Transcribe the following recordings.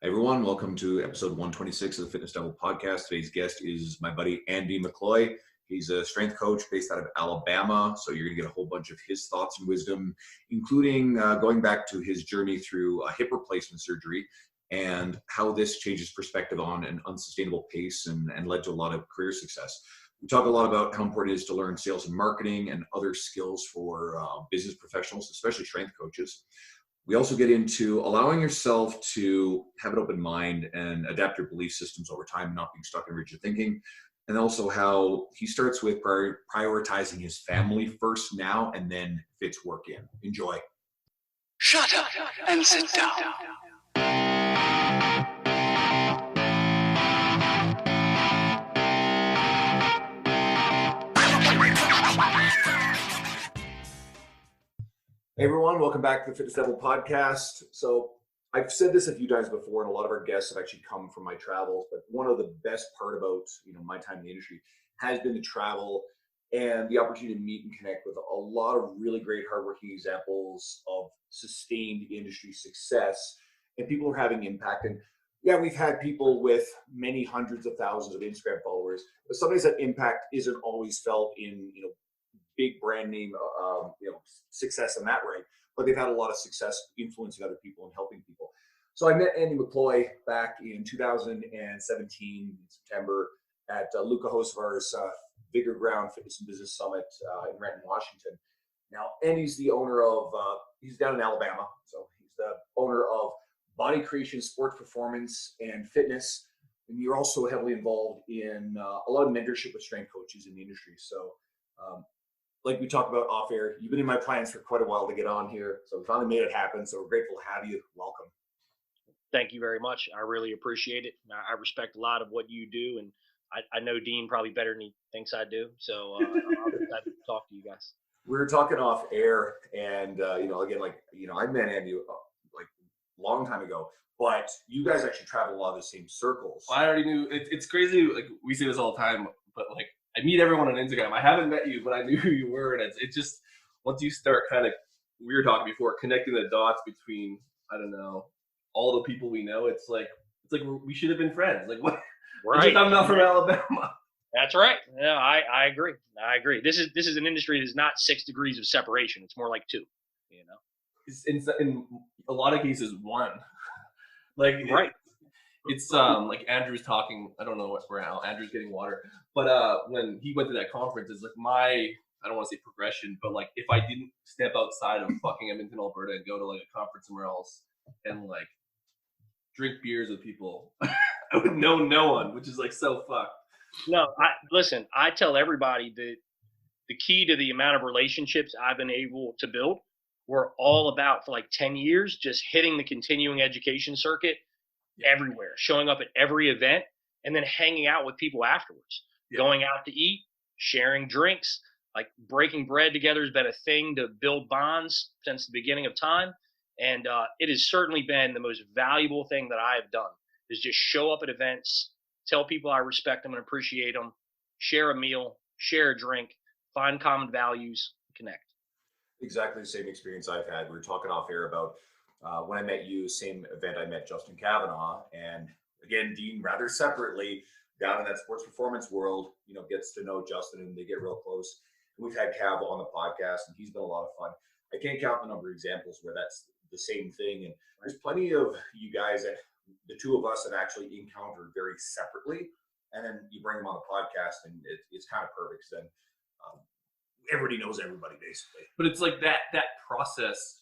Everyone, welcome to episode 126 of the Fitness Devil podcast. Today's guest is my buddy Andy McCloy. He's a strength coach based out of Alabama, so you're going to get a whole bunch of his thoughts and wisdom, including going back to his journey through a hip replacement surgery and how this changes perspective on an unsustainable pace and led to a lot of career success. We talk a lot about how important it is to learn sales and marketing and other skills for business professionals, especially strength coaches. We also get into allowing yourself to have an open mind and adapt your belief systems over time, not being stuck in rigid thinking. And also how he starts with prioritizing his family first now and then fits work in. Enjoy. Shut up and sit down. Hey everyone, welcome back to the Fitness Devil podcast. So I've said this a few times before, and a lot of our guests have actually come from my travels, but one of the best part about my time in the industry has been the travel and the opportunity to meet and connect with a lot of really great hardworking examples of sustained industry success and people who are having impact. And yeah, we've had people with many hundreds of thousands of Instagram followers, but sometimes that impact isn't always felt in big brand name success in that way, but they've had a lot of success influencing other people and helping people. So I met Andy McCloy back in 2017 in September at Luca Hocevar's Vigor Ground Fitness and Business Summit in Renton, Washington. Now, Andy's the owner of, he's down in Alabama, so he's the owner of Body Creation, Sports Performance, and Fitness. And you're also heavily involved in a lot of mentorship with strength coaches in the industry. So like we talked about off air, you've been in my plans for quite a while to get on here. So we finally made it happen. So we're grateful to have you. Welcome. Thank you very much. I really appreciate it. I respect a lot of what you do. And I know Dean probably better than he thinks I do. So I'm excited to talk to you guys. We were talking off air and, I met Andy like a long time ago, but you guys actually travel a lot of the same circles. I already knew. It's crazy. Like we say this all the time, but like, I meet everyone on Instagram. I haven't met you, but I knew who you were. And it just, once you start kind of, we were talking before, connecting the dots between, I don't know, all the people we know, it's like we should have been friends. Like what? Right. I'm not from Alabama. That's right. No, I agree. I agree. This is an industry that is not 6 degrees of separation. It's more like 2, It's in a lot of cases, 1. Like, right. It's like Andrew's talking. I don't know where Andrew's getting water, but when he went to that conference, it's like I don't want to say progression, but like if I didn't step outside of fucking Edmonton, Alberta, and go to like a conference somewhere else and like drink beers with people, I would know no one, which is like so fucked. No, listen. I tell everybody that the key to the amount of relationships I've been able to build were all about for like 10 years, just hitting the continuing education circuit. Everywhere, showing up at every event, and then hanging out with people afterwards, going out to eat, sharing drinks, like breaking bread together has been a thing to build bonds since the beginning of time. And it has certainly been the most valuable thing that I have done is just show up at events, tell people I respect them and appreciate them, share a meal, share a drink, find common values, connect. Exactly the same experience I've had. We were talking off air about when I met you, same event I met Justin Kavanaugh, and again, Dean rather separately down in that sports performance world, gets to know Justin and they get real close. We've had Cav on the podcast and he's been a lot of fun. I can't count the number of examples where that's the same thing. And there's plenty of you guys that the two of us have actually encountered very separately. And then you bring them on the podcast and it's kind of perfect. Then everybody knows everybody basically. But it's like that process.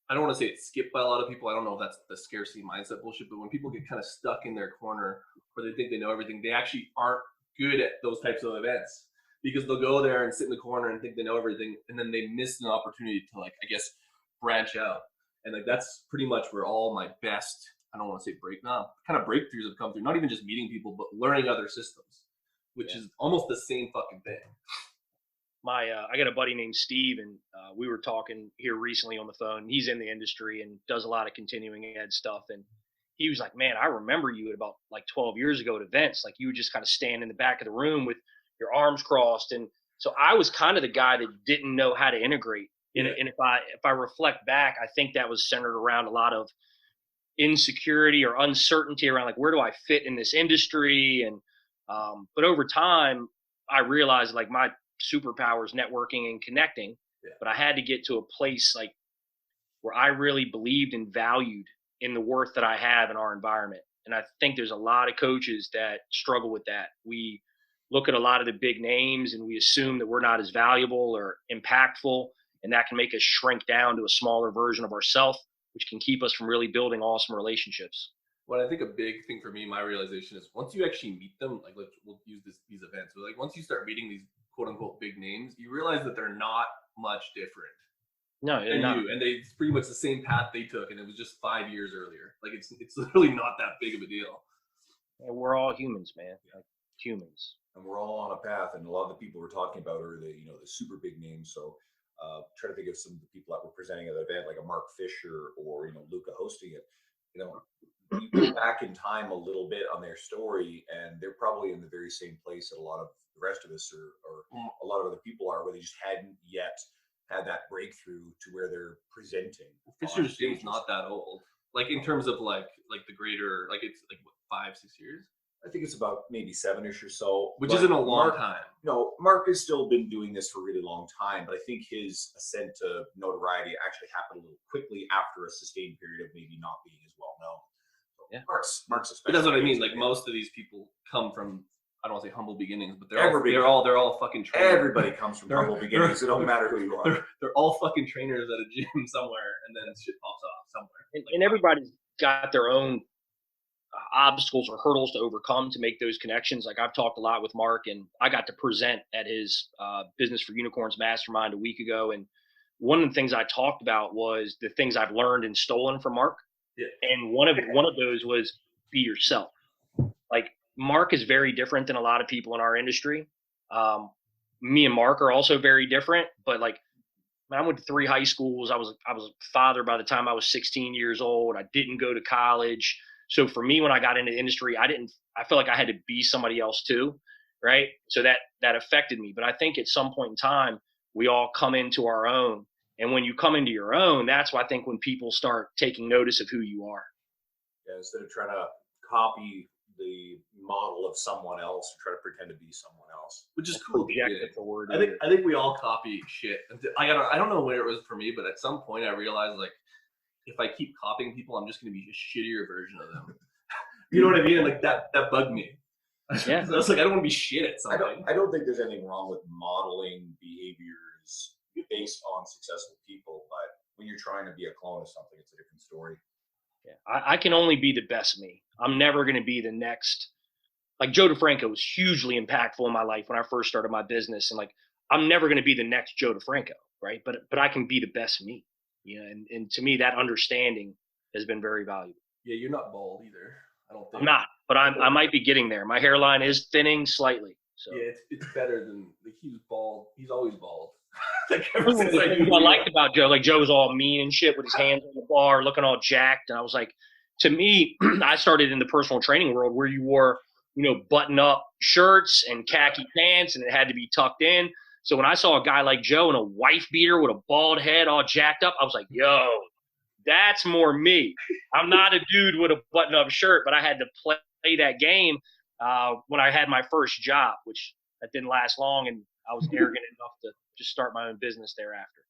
I don't want to say it's skipped by a lot of people. I don't know if that's the scarcity mindset bullshit, but when people get kind of stuck in their corner or they think they know everything, they actually aren't good at those types of events because they'll go there and sit in the corner and think they know everything. And then they miss an opportunity to branch out. And like, that's pretty much where all my best, I don't want to say kind of breakthroughs have come through, not even just meeting people, but learning other systems, which is almost the same fucking thing. I got a buddy named Steve, and we were talking here recently on the phone. He's in the industry and does a lot of continuing ed stuff. And he was like, man, I remember you at about like 12 years ago at events. Like you would just kind of stand in the back of the room with your arms crossed. And so I was kind of the guy that didn't know how to integrate. And if I reflect back, I think that was centered around a lot of insecurity or uncertainty around like, where do I fit in this industry? And but over time, I realized like my superpower is networking and connecting. Yeah. But I had to get to a place like where I really believed and valued in the worth that I have in our environment. And I think there's a lot of coaches that struggle with that. We look at a lot of the big names and we assume that we're not as valuable or impactful, and that can make us shrink down to a smaller version of ourselves, which can keep us from really building awesome relationships. What I think a big thing for me, my realization is once you actually meet them, like we'll use these events, but like once you start meeting these quote unquote big names, you realize that they're not much different No, than not. you, and it's pretty much the same path they took, and it was just 5 years earlier. Like it's literally not that big of a deal. We're all humans, man. Like humans. And we're all on a path, and a lot of the people we're talking about are the the super big names. So try to think of some of the people that were presenting at the event, like a Mark Fisher or Luca hosting it. You go back in time a little bit on their story, and they're probably in the very same place that a lot of the rest of us or a lot of other people are, where they just hadn't yet had that breakthrough to where they're presenting. Fisher's James not that old, like in terms of like the greater, like it's like what, 5-6 years. I think it's about maybe 7-ish or so, which isn't a long Mark, time. No, Mark has still been doing this for a really long time, but I think his ascent to notoriety actually happened a little quickly after a sustained period of maybe not being as well known. So Yeah. Mark's But that's what I mean. Like most of these people come from, I don't want to say humble beginnings, but they're all fucking trainers. Everybody comes from humble beginnings. It don't matter who you are. They're all fucking trainers at a gym somewhere, and then shit pops off somewhere. And everybody's got their own obstacles or hurdles to overcome to make those connections. Like I've talked a lot with Mark, and I got to present at his Business for Unicorns Mastermind a week ago. And one of the things I talked about was the things I've learned and stolen from Mark. Yeah. And one of those was be yourself. Like Mark is very different than a lot of people in our industry. Me and Mark are also very different, but like I went to 3 high schools. I was a father by the time I was 16 years old. I didn't go to college. So for me, when I got into the industry, I felt like I had to be somebody else too. Right. So that affected me. But I think at some point in time, we all come into our own. And when you come into your own, that's why I think when people start taking notice of who you are. Yeah, instead of trying to copy the model of someone else, try to pretend to be someone else. Which is cool. Project the word. I think we all copy shit. I don't know where it was for me, but at some point I realized like if I keep copying people, I'm just going to be a shittier version of them. You know what I mean? And like that bugged me. Yeah. I was like, I don't want to be shit at something. I don't think there's anything wrong with modeling behaviors based on successful people, but when you're trying to be a clone of something, it's a different story. Yeah. I can only be the best me. I'm never going to be the next. Like Joe DeFranco was hugely impactful in my life when I first started my business, and like I'm never going to be the next Joe DeFranco, right? But I can be the best me. And to me, that understanding has been very valuable. Yeah, you're not bald either. I don't think. I'm not, but I might be getting there. My hairline is thinning slightly. So yeah, it's better than like he was bald. He's always bald. Like what I liked about Joe, like Joe was all mean and shit with his hands on the bar, looking all jacked. And I was like, to me, I started in the personal training world where you wore, button up shirts and khaki pants, and it had to be tucked in. So when I saw a guy like Joe in a wife beater with a bald head all jacked up, I was like, yo, that's more me. I'm not a dude with a button up shirt, but I had to play that game when I had my first job, which that didn't last long. And I was arrogant enough to just start my own business thereafter.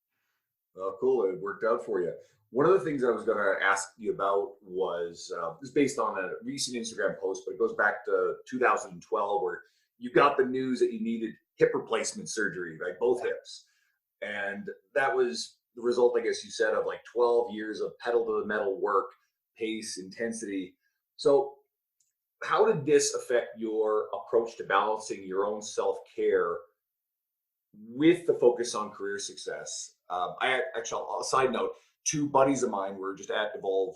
Well, cool. It worked out for you. One of the things I was going to ask you about was based on a recent Instagram post, but it goes back to 2012, where you got the news that you needed hip replacement surgery, right? Both hips. And that was the result, I guess you said, of like 12 years of pedal to the metal work, pace, intensity. So how did this affect your approach to balancing your own self-care with the focus on career success? I actually, a side note, 2 buddies of mine were just at Evolve.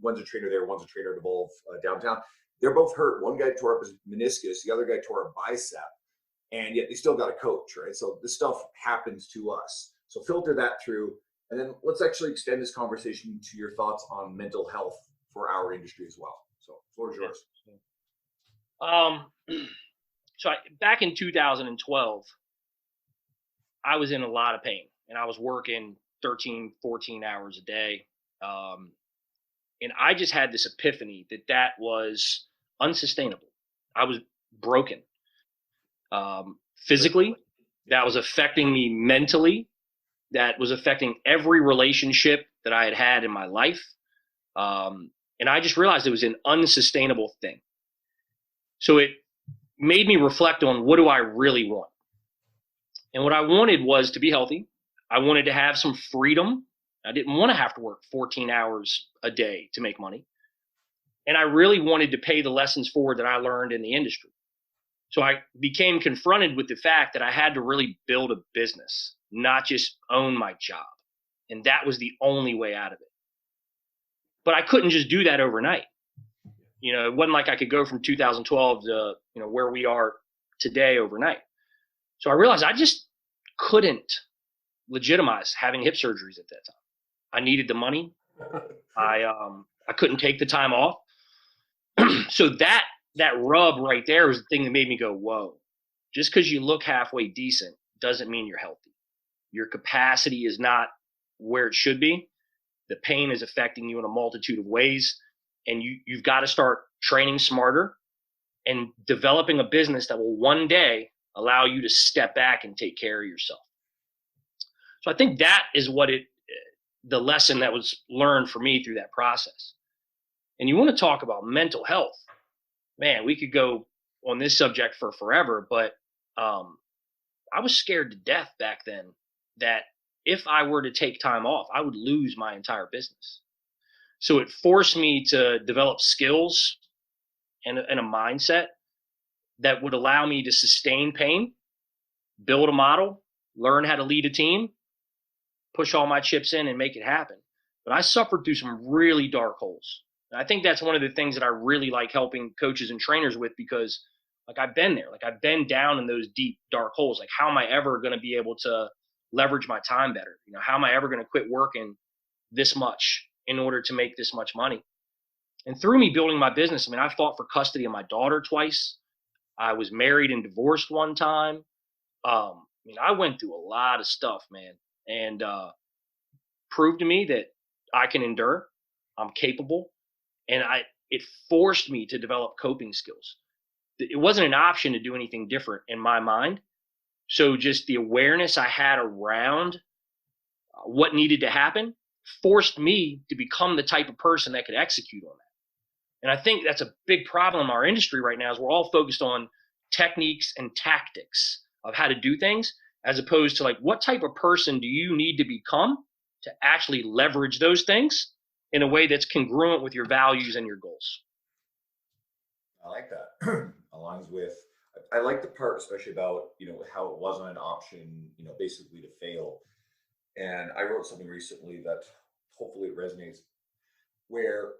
One's a trainer there, one's a trainer at Evolve downtown. They're both hurt. One guy tore up his meniscus, the other guy tore a bicep, and yet they still got a coach, right? So this stuff happens to us. So filter that through, and then let's actually extend this conversation to your thoughts on mental health for our industry as well. So floor is yours. So back in 2012, I was in a lot of pain, and I was working 13, 14 hours a day. And I just had this epiphany that was unsustainable. I was broken. Physically, that was affecting me mentally, that was affecting every relationship that I had had in my life. And I just realized it was an unsustainable thing. So it made me reflect on, what do I really want? And what I wanted was to be healthy. I wanted to have some freedom. I didn't want to have to work 14 hours a day to make money. And I really wanted to pay the lessons forward that I learned in the industry. So I became confronted with the fact that I had to really build a business, not just own my job. And that was the only way out of it. But I couldn't just do that overnight. It wasn't like I could go from 2012 to, where we are today overnight. So I realized I just couldn't legitimize having hip surgeries at that time. I needed the money. I couldn't take the time off. So that rub right there was the thing that made me go, whoa, just because you look halfway decent doesn't mean you're healthy. Your capacity is not where it should be. The pain is affecting you in a multitude of ways. And you've got to start training smarter and developing a business that will one day allow you to step back and take care of yourself. So I think that is the lesson that was learned for me through that process. And you want to talk about mental health, man, we could go on this subject for forever, but I was scared to death back then that if I were to take time off, I would lose my entire business. So it forced me to develop skills and a mindset that would allow me to sustain pain, build a model, learn how to lead a team, push all my chips in and make it happen. But I suffered through some really dark holes. And I think that's one of the things that I really like helping coaches and trainers with, because I've been there, I've been down in those deep, dark holes. How am I ever going to be able to leverage my time better? How am I ever going to quit working this much in order to make this much money? And through me building my business, I fought for custody of my daughter twice. I was married and divorced one time. I went through a lot of stuff, man, and proved to me that I can endure. I'm capable, and it forced me to develop coping skills. It wasn't an option to do anything different in my mind. So just the awareness I had around what needed to happen forced me to become the type of person that could execute on that. And I think that's a big problem in our industry right now, is we're all focused on techniques and tactics of how to do things, as opposed to what type of person do you need to become to actually leverage those things in a way that's congruent with your values and your goals. I like that. Aligns with, I like the part, especially about, how it wasn't an option, basically to fail. And I wrote something recently that hopefully it resonates, where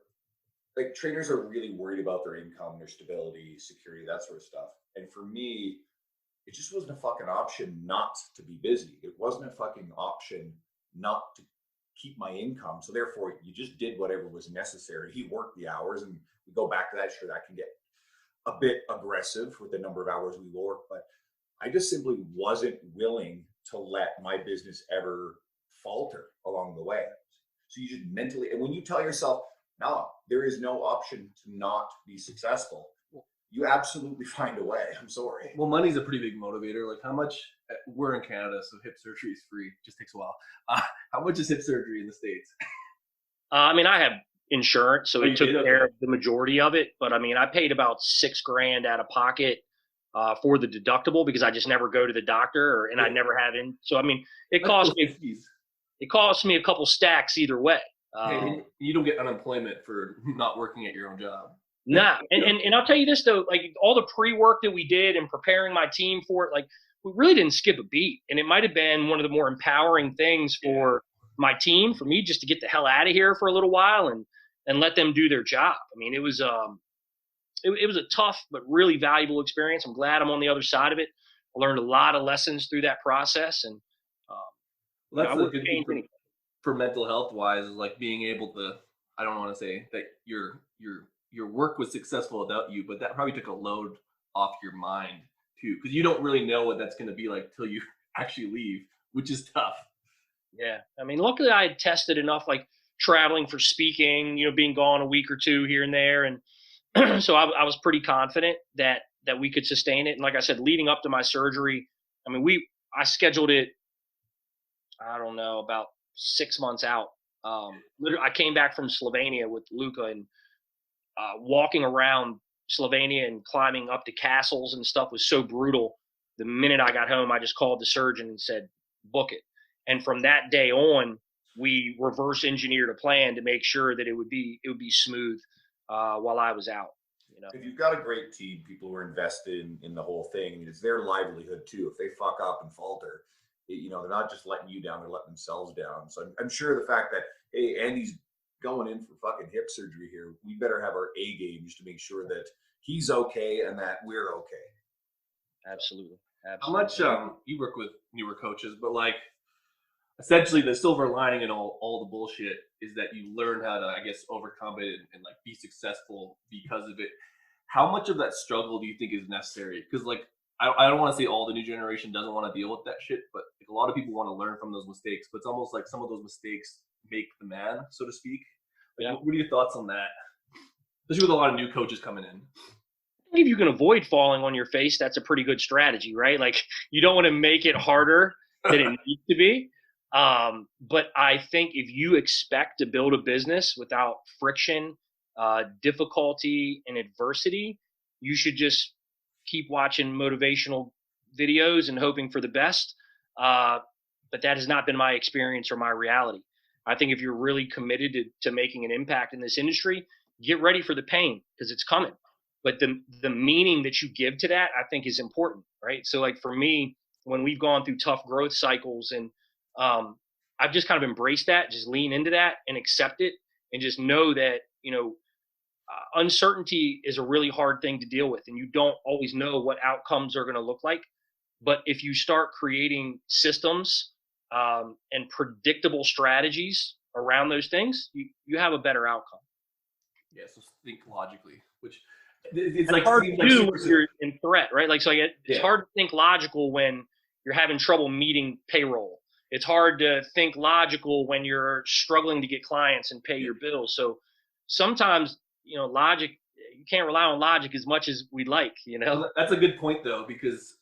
trainers are really worried about their income, their stability, security, that sort of stuff. And for me, it just wasn't a fucking option not to be busy. It wasn't a fucking option not to keep my income. So therefore, you just did whatever was necessary. You worked the hours, and we go back to that. Sure, that can get a bit aggressive with the number of hours we work, but I just simply wasn't willing to let my business ever falter along the way. So you just mentally, and when you tell yourself, no, there is no option to not be successful, you absolutely find a way. I'm sorry. Well, money's a pretty big motivator. How much, we're in Canada, so hip surgery is free. Just takes a while. How much is hip surgery in the States? I have insurance, so it took care of the majority of it. But I paid about $6,000 out of pocket for the deductible, because I just never go to the doctor, I never have in. So it cost me a couple stacks either way. You don't get unemployment for not working at your own job. Nah, and I'll tell you this though, all the pre-work that we did and preparing my team for it, we really didn't skip a beat. And it might have been one of the more empowering things for my team, for me, just to get the hell out of here for a little while and let them do their job. It was it was a tough but really valuable experience. I'm glad I'm on the other side of it. I learned a lot of lessons through that process, and that's a good thing for mental health wise, is being able to, I don't want to say that your work was successful without you, but that probably took a load off your mind too, because you don't really know what that's going to be like till you actually leave, which is tough. Yeah. Luckily I had tested enough. traveling for speaking, being gone a week or two here and there. And so I was pretty confident that we could sustain it. And like I said, leading up to my surgery, I mean, I scheduled it, I don't know, about 6 months out. I came back from Slovenia with Luca, and walking around Slovenia and climbing up to castles and stuff was so brutal. The minute I got home, I just called the surgeon and said, book it. And from that day on, we reverse engineered a plan to make sure that it would be smooth while I was out. If you've got a great team, people who are invested in the whole thing, I mean, it's their livelihood too. If they fuck up and falter, they're not just letting you down; they're letting themselves down. So I'm sure the fact that, hey, Andy's going in for fucking hip surgery here, we better have our A game just to make sure that he's okay and that we're okay. Absolutely. How much you work with newer coaches, but like essentially the silver lining in all the bullshit is that you learn how to, I guess, overcome it and like be successful because of it. How much of that struggle do you think is necessary? Because like I don't want to say all the new generation doesn't want to deal with that shit, but like, a lot of people want to learn from those mistakes. But it's almost like some of those mistakes make the man, so to speak. Like, Yeah. What are your thoughts on that? Especially with a lot of new coaches coming in. If you can avoid falling on your face, that's a pretty good strategy, right? Like, you don't want to make it harder than it needs to be. But I think if you expect to build a business without friction, difficulty, and adversity, you should just keep watching motivational videos and hoping for the best. But that has not been my experience or my reality. I think if you're really committed to making an impact in this industry, get ready for the pain because it's coming. But the meaning that you give to that, I think, is important, right? So like for me, when we've gone through tough growth cycles, and I've just kind of embraced that, just lean into that and accept it, and just know that uncertainty is a really hard thing to deal with, and you don't always know what outcomes are going to look like. But if you start creating systems and predictable strategies around those things, you have a better outcome. Yeah, so think logically, which it's like hard to do when you're in threat, right? Like, so it's hard to think logical when you're having trouble meeting payroll. It's hard to think logical when you're struggling to get clients and pay your bills. So sometimes, logic, you can't rely on logic as much as we'd like, Well, that's a good point though, because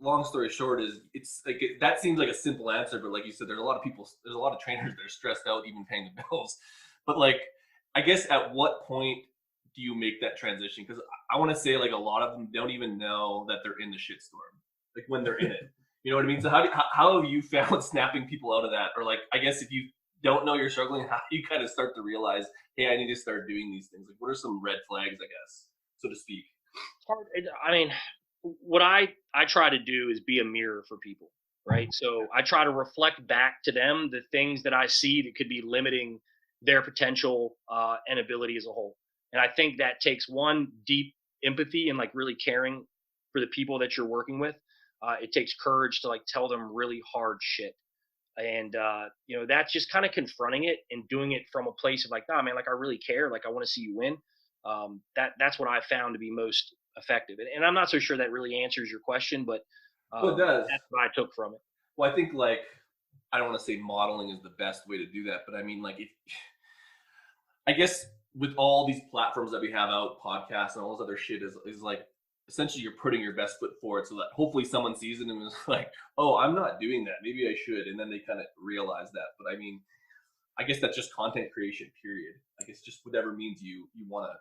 long story short is it's like that seems like a simple answer, but like you said, there's a lot of trainers that are stressed out even paying the bills. But like, I guess at what point do you make that transition? Because I want to say like a lot of them don't even know that they're in the shitstorm, like when they're in it. You know what I mean? So how have you found snapping people out of that? Or like, I guess if you don't know you're struggling, how do you kind of start to realize, hey, I need to start doing these things? Like, what are some red flags, I guess, so to speak? I mean, what I try to do is be a mirror for people, right? So I try to reflect back to them the things that I see that could be limiting their potential and ability as a whole. And I think that takes one, deep empathy and like really caring for the people that you're working with. It takes courage to like tell them really hard shit. And, that's just kind of confronting it and doing it from a place of like, nah, man, like I really care. Like I want to see you win. That's what I found to be most effective. And I'm not so sure that really answers your question, but Well, it does. that's what I took from it. Well, I think like, I don't want to say modeling is the best way to do that, but I mean like, I guess with all these platforms that we have out, podcasts and all this other shit is like, essentially you're putting your best foot forward so that hopefully someone sees it and is like, oh, I'm not doing that. Maybe I should. And then they kind of realize that. But I mean, I guess that's just content creation, period. I guess just whatever means you want to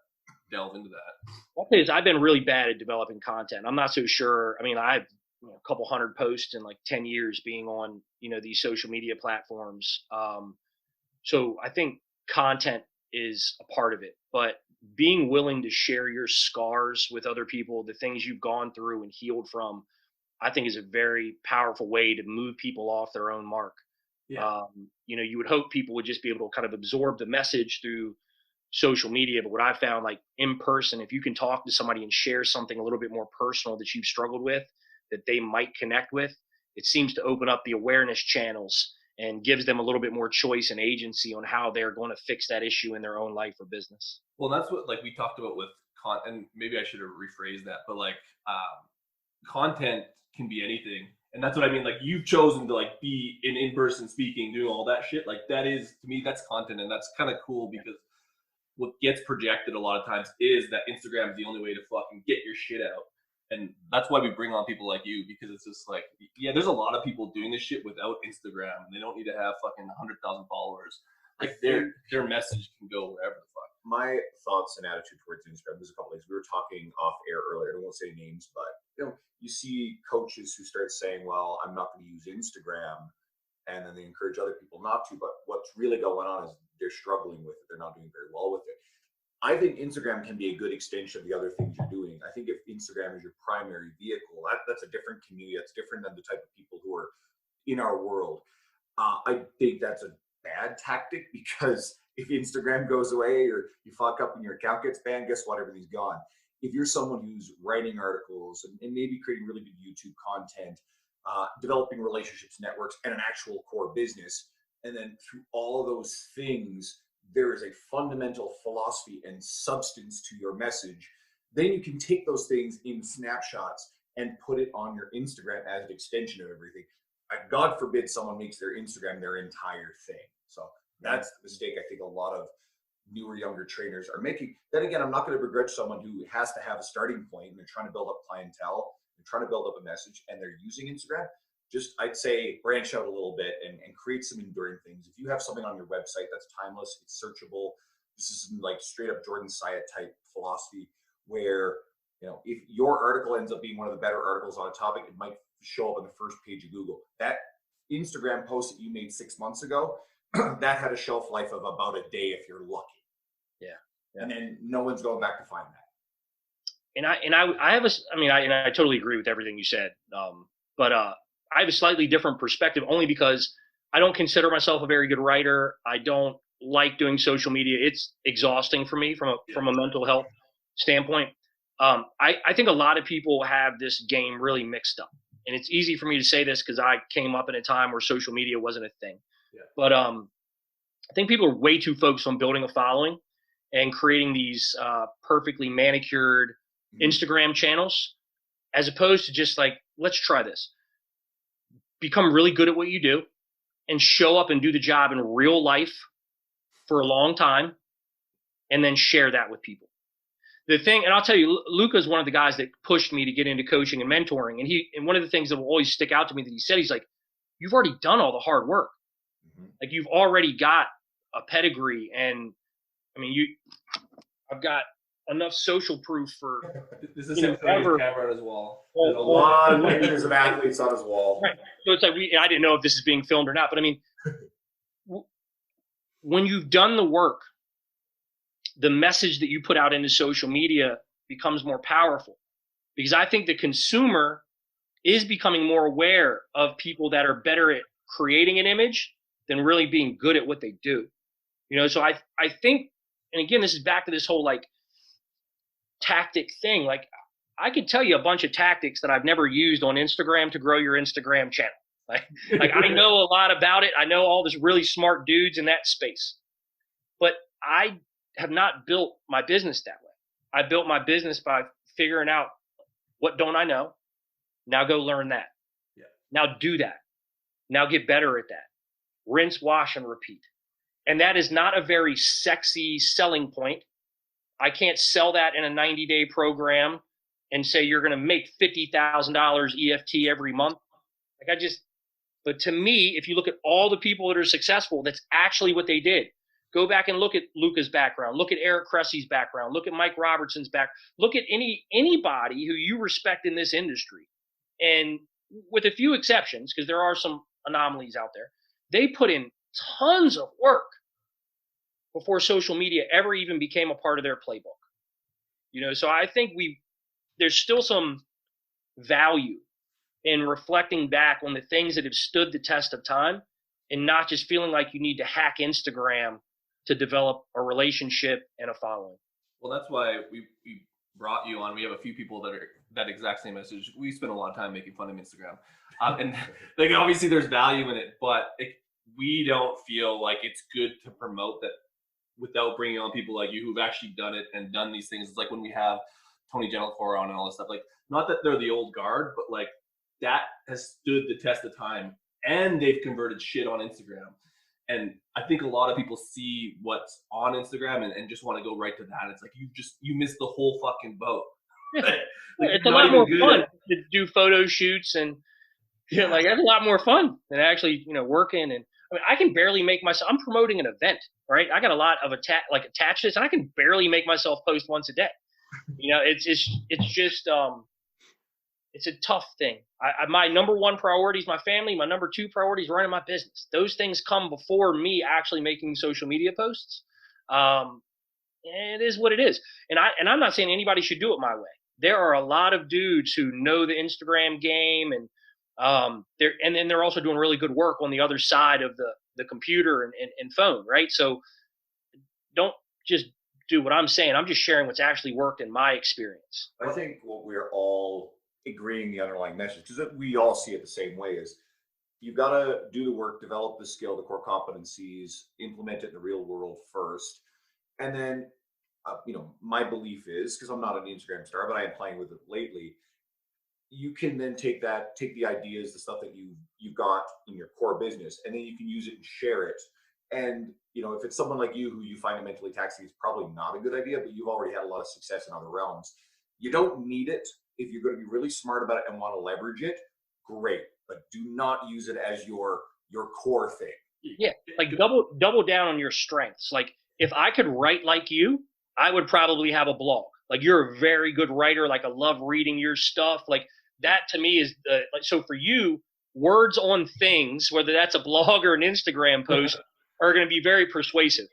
delve into that. One thing is I've been really bad at developing content. I'm not so sure. I mean, I've a couple hundred posts in like 10 years being on, these social media platforms. So I think content is a part of it, but being willing to share your scars with other people, the things you've gone through and healed from, I think is a very powerful way to move people off their own mark. Yeah. You would hope people would just be able to kind of absorb the message through social media. But what I found, like in person, if you can talk to somebody and share something a little bit more personal that you've struggled with, that they might connect with, it seems to open up the awareness channels and gives them a little bit more choice and agency on how they're going to fix that issue in their own life or business. Well, that's what like we talked about with and maybe I should have rephrased that, but like content can be anything. And that's what I mean. Like, you've chosen to like be in-person speaking, doing all that shit. Like, that is, to me, that's content, and that's kind of cool, because what gets projected a lot of times is that Instagram is the only way to fucking get your shit out. And that's why we bring on people like you, because it's just like, yeah, there's a lot of people doing this shit without Instagram. They don't need to have fucking 100,000 followers. Like, their message can go wherever the fuck. My thoughts and attitude towards Instagram, there's a couple things. We were talking off air earlier, I won't say names, but you see coaches who start saying, well, I'm not going to use Instagram, and then they encourage other people not to. But what's really going on is they're struggling with it. They're not doing very well with it. I think Instagram can be a good extension of the other things you're doing. I think if Instagram is your primary vehicle, that's a different community. That's different than the type of people who are in our world. I think that's a bad tactic, because if Instagram goes away or you fuck up and your account gets banned, guess what? Everything's gone. If you're someone who's writing articles and maybe creating really good YouTube content, developing relationships, networks, and an actual core business, and then through all of those things, there is a fundamental philosophy and substance to your message, then you can take those things in snapshots and put it on your Instagram as an extension of everything. God forbid someone makes their Instagram their entire thing. So that's the mistake I think a lot of newer, younger trainers are making. Then again, I'm not going to begrudge someone who has to have a starting point and they're trying to build up clientele, they're trying to build up a message, and they're using Instagram. Just, I'd say, branch out a little bit and create some enduring things. If you have something on your website that's timeless, it's searchable, this is like straight up Jordan Syatt type philosophy, where if your article ends up being one of the better articles on a topic, it might show up on the first page of Google. That Instagram post that you made 6 months ago, that had a shelf life of about a day if you're lucky. Yeah. And then no one's going back to find that. And I totally agree with everything you said. But I have a slightly different perspective, only because I don't consider myself a very good writer. I don't like doing social media. It's exhausting for me from a mental health standpoint. I think a lot of people have this game really mixed up, and it's easy for me to say this because I came up in a time where social media wasn't a thing. Yeah. But I think people are way too focused on building a following and creating these perfectly manicured Instagram channels, as opposed to just like, let's try this. Become really good at what you do and show up and do the job in real life for a long time, and then share that with people. The thing, and I'll tell you, Luca is one of the guys that pushed me to get into coaching and mentoring. And one of the things that will always stick out to me that he said, he's like, you've already done all the hard work. Like, you've already got a pedigree. And I mean, I've got enough social proof for this is him putting his camera on his wall. There's a lot of pictures of athletes on his wall. Right. So it's like, I didn't know if this is being filmed or not, but I mean, when you've done the work, the message that you put out into social media becomes more powerful, because I think the consumer is becoming more aware of people that are better at creating an image than really being good at what they do. So I think, and again, this is back to this whole like tactic thing. Like, I could tell you a bunch of tactics that I've never used on Instagram to grow your Instagram channel. Like I know a lot about it. I know all this really smart dudes in that space, but I have not built my business that way. I built my business by figuring out, what don't I know? Now go learn that. Yeah. Now do that. Now get better at that. Rinse, wash, and repeat. And that is not a very sexy selling point. I can't sell that in a 90-day program and say you're going to make $50,000 EFT every month. But to me, if you look at all the people that are successful, that's actually what they did. Go back and look at Luca's background. Look at Eric Cressy's background. Look at Mike Robertson's background. Look at anybody who you respect in this industry. And with a few exceptions, because there are some anomalies out there, they put in tons of work before social media ever even became a part of their playbook. So I think there's still some value in reflecting back on the things that have stood the test of time, and not just feeling like you need to hack Instagram to develop a relationship and a following. Well, that's why we brought you on. We have a few people that are that exact same message. We spend a lot of time making fun of Instagram, and like, obviously there's value in it, but we don't feel like it's good to promote that without bringing on people like you who've actually done it and done these things. It's like when we have Tony Gentilcore on and all this stuff. Like, not that they're the old guard, but like, that has stood the test of time, and they've converted shit on Instagram. And I think a lot of people see what's on Instagram and just want to go right to that. It's like you missed the whole fucking boat. Yeah. Like, It's a you're lot not more even fun good to do photo shoots and like that's a lot more fun than actually working. And I mean, I can barely make myself. I'm promoting an event, right? I got a lot of attachments, and I can barely make myself post once a day. It's just it's a tough thing. My number one priority is my family. My number two priority is running my business. Those things come before me actually making social media posts. It is what it is. And I'm not saying anybody should do it my way. There are a lot of dudes who know the Instagram game, and they're also doing really good work on the other side of the computer and phone, right? So don't just do what I'm saying. I'm just sharing what's actually worked in my experience. I think what we're all agreeing the underlying message, because we all see it the same way, is you've got to do the work, develop the skill, the core competencies, implement it in the real world first. And then, my belief is, because I'm not an Instagram star, but I am playing with it lately, you can then take the ideas, the stuff that you've got in your core business, and then you can use it and share it. And if it's someone like you who you find it mentally taxing, it's probably not a good idea, but you've already had a lot of success in other realms. You don't need it. If you're going to be really smart about it and want to leverage it, great. But do not use it as your core thing. Yeah, like double down on your strengths. Like if I could write like you, I would probably have a blog. Like you're a very good writer. Like I love reading your stuff. Like that to me is so for you, words on things, whether that's a blog or an Instagram post, are going to be very persuasive.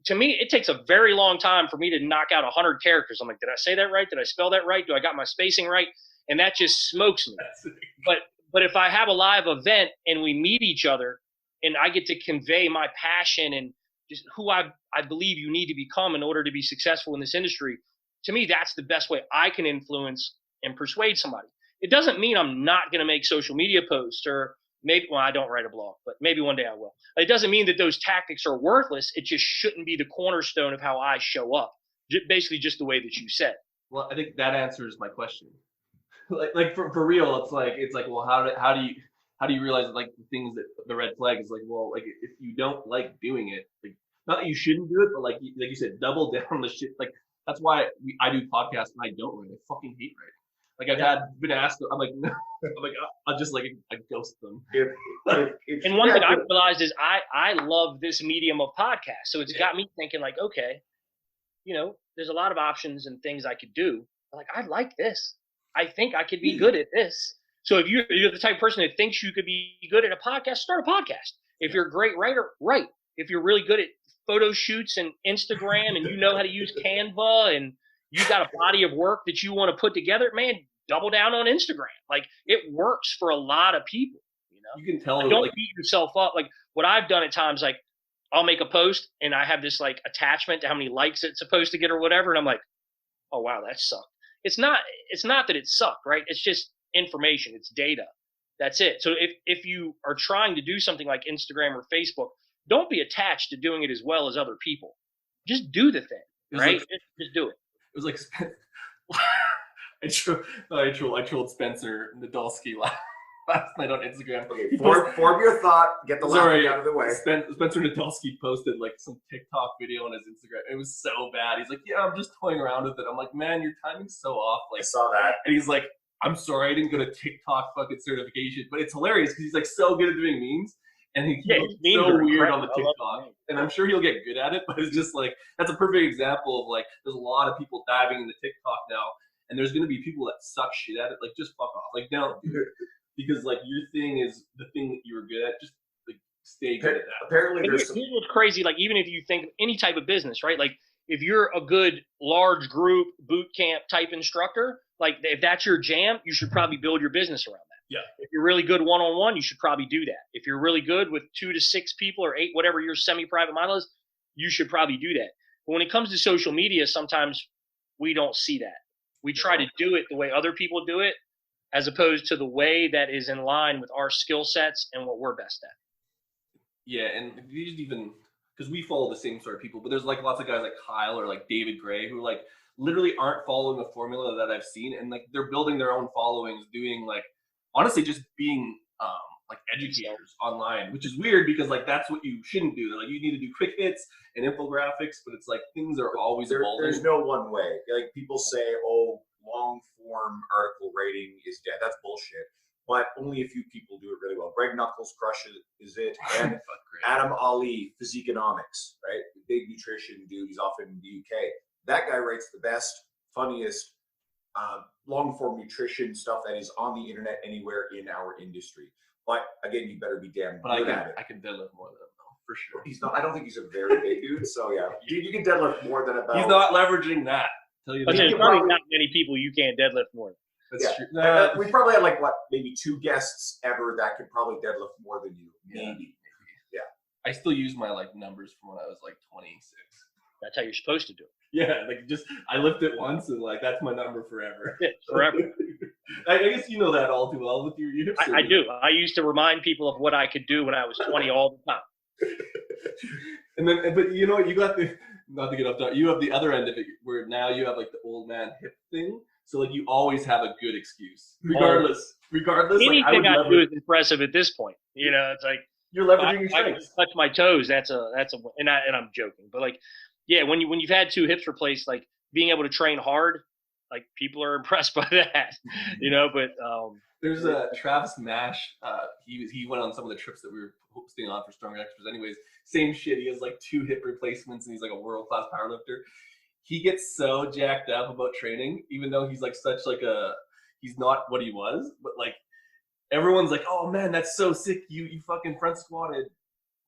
To me, it takes a very long time for me to knock out 100 characters. I'm like, did I say that right? Did I spell that right? Do I got my spacing right? And that just smokes me. But if I have a live event and we meet each other and I get to convey my passion and just who I believe you need to become in order to be successful in this industry, to me, that's the best way I can influence and persuade somebody. It doesn't mean I'm not going to make social media posts or maybe, well, I don't write a blog, but maybe one day I will. It doesn't mean that those tactics are worthless. It just shouldn't be the cornerstone of how I show up. Basically just the way that you said. Well, I think that answers my question. like for real, it's like, well, how do you realize like the things that the red flag is like, well, like if you don't like doing it, like not that you shouldn't do it, but like you said, double down on the shit. Like that's why I do podcasts and I don't write. I fucking hate writing. Like I've been asked, I'm like, no. I'm like, I'll just like I ghost them. And one thing I realized is I love this medium of podcast. So it's got me thinking like, okay, there's a lot of options and things I could do. Like, I like this. I think I could be good at this. So if you're the type of person that thinks you could be good at a podcast, start a podcast. If you're a great writer, write. If you're really good at photo shoots and Instagram and you know how to use Canva and you got a body of work that you want to put together, man, double down on Instagram. Like it works for a lot of people. You can tell. Like, don't beat yourself up. Like what I've done at times, like I'll make a post and I have this like attachment to how many likes it's supposed to get or whatever, and I'm like, oh wow, that sucked. It's not that it sucked, right? It's just information. It's data. That's it. So if you are trying to do something like Instagram or Facebook, don't be attached to doing it as well as other people. Just do the thing, right? Like, just do it. It was like I trolled Spencer Nadolski last night on Instagram. Okay, form your thought. Get the laughing out of the way. Spencer Nadolski posted like some TikTok video on his Instagram. It was so bad. He's like, "Yeah, I'm just toying around with it." I'm like, "Man, your timing's so off." Like, I saw that, and he's like, "I'm sorry, I didn't go to TikTok fucking certification," but it's hilarious because he's like so good at doing memes. And he looks so weird on the TikTok. And I'm sure he'll get good at it, but it's just like, that's a perfect example of like, there's a lot of people diving into TikTok now, and there's going to be people that suck shit at it. Like, just fuck off. Like, don't do it. Because like, your thing is the thing that you were good at. Just like, stay good at that. Apparently here's what's crazy. Like, even if you think of any type of business, right? Like, if you're a good large group boot camp type instructor, like if that's your jam, you should probably build your business around that. Yeah. If you're really good one-on-one, you should probably do that. If you're really good with 2 to 6 people or 8, whatever your semi-private model is, you should probably do that. But when it comes to social media, sometimes we don't see that. We try to do it the way other people do it, as opposed to the way that is in line with our skill sets and what we're best at. Yeah, and even because we follow the same sort of people, but there's like lots of guys like Kyle or like David Gray who like literally aren't following a formula that I've seen, and like they're building their own followings, doing like honestly just being like educators online, which is weird because like that's what you shouldn't do. Like you need to do quick hits and infographics, but it's like things are always evolving. There's no one way. Like people say, oh, long form article writing is dead. That's bullshit. But only a few people do it really well. Greg Knuckles is it, and Adam Ali, Physiconomics, right? The big nutrition dude. He's often in the UK. That guy writes the best, funniest, long form nutrition stuff that is on the internet anywhere in our industry. But again, you better be damn good at it. I can deadlift more than him though, for sure. He's not. I don't think he's a very big dude. So yeah, you can deadlift more than about. He's not leveraging that. Tell you but there's probably not many people you can't deadlift more. That's true. We probably had like maybe 2 guests ever that could probably deadlift more than you. Maybe. Yeah. I still use my like numbers from when I was like 26. That's how you're supposed to do it. Yeah, like just I lift it once and like that's my number forever. Forever. I guess you know that all too well with your units. I do. I used to remind people of what I could do when I was 20 all the time. And then, but you know what? You got the not to get off that. You have the other end of it where now you have like the old man hip thing. So like you always have a good excuse, regardless. Anything I do is impressive at this point. You know, it's like you're leveraging your I can strengths. touch my toes. That's a and I'm joking, but like, yeah, when you've had 2 hips replaced, like being able to train hard, like people are impressed by that, you know. But there's Travis Mash. He went on some of the trips that we were hosting on for Stronger Extras. Anyways, same shit. He has like 2 hip replacements, and he's like a world class powerlifter. He gets so jacked up about training, even though he's like he's not what he was, but like everyone's like, oh man, that's so sick. You fucking front squatted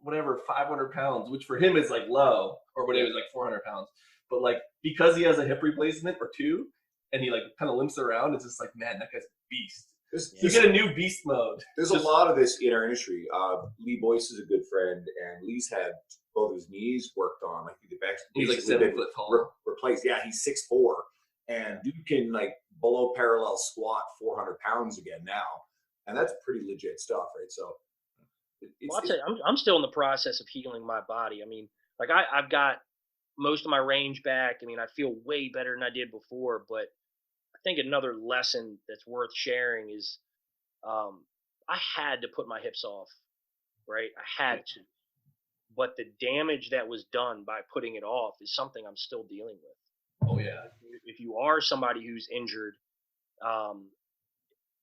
whatever 500 pounds, which for him is like low, or whatever, like 400 pounds. But like because he has a hip replacement or 2, and he like kind of limps around, it's just like, man, that guy's a beast. You get a new beast mode. There's a lot of this in our industry. Lee Boyce is a good friend, and Lee's had both of his knees worked on. Like he's like 7 foot tall. Replaced. Yeah, he's 6'4", and dude can like below parallel squat 400 pounds again now, and that's pretty legit stuff, right? So, I'm still in the process of healing my body. I mean, like I've got most of my range back. I mean, I feel way better than I did before, but I think another lesson that's worth sharing is I had to put my hips off, right? I had to. But the damage that was done by putting it off is something I'm still dealing with. Oh, yeah. If you are somebody who's injured,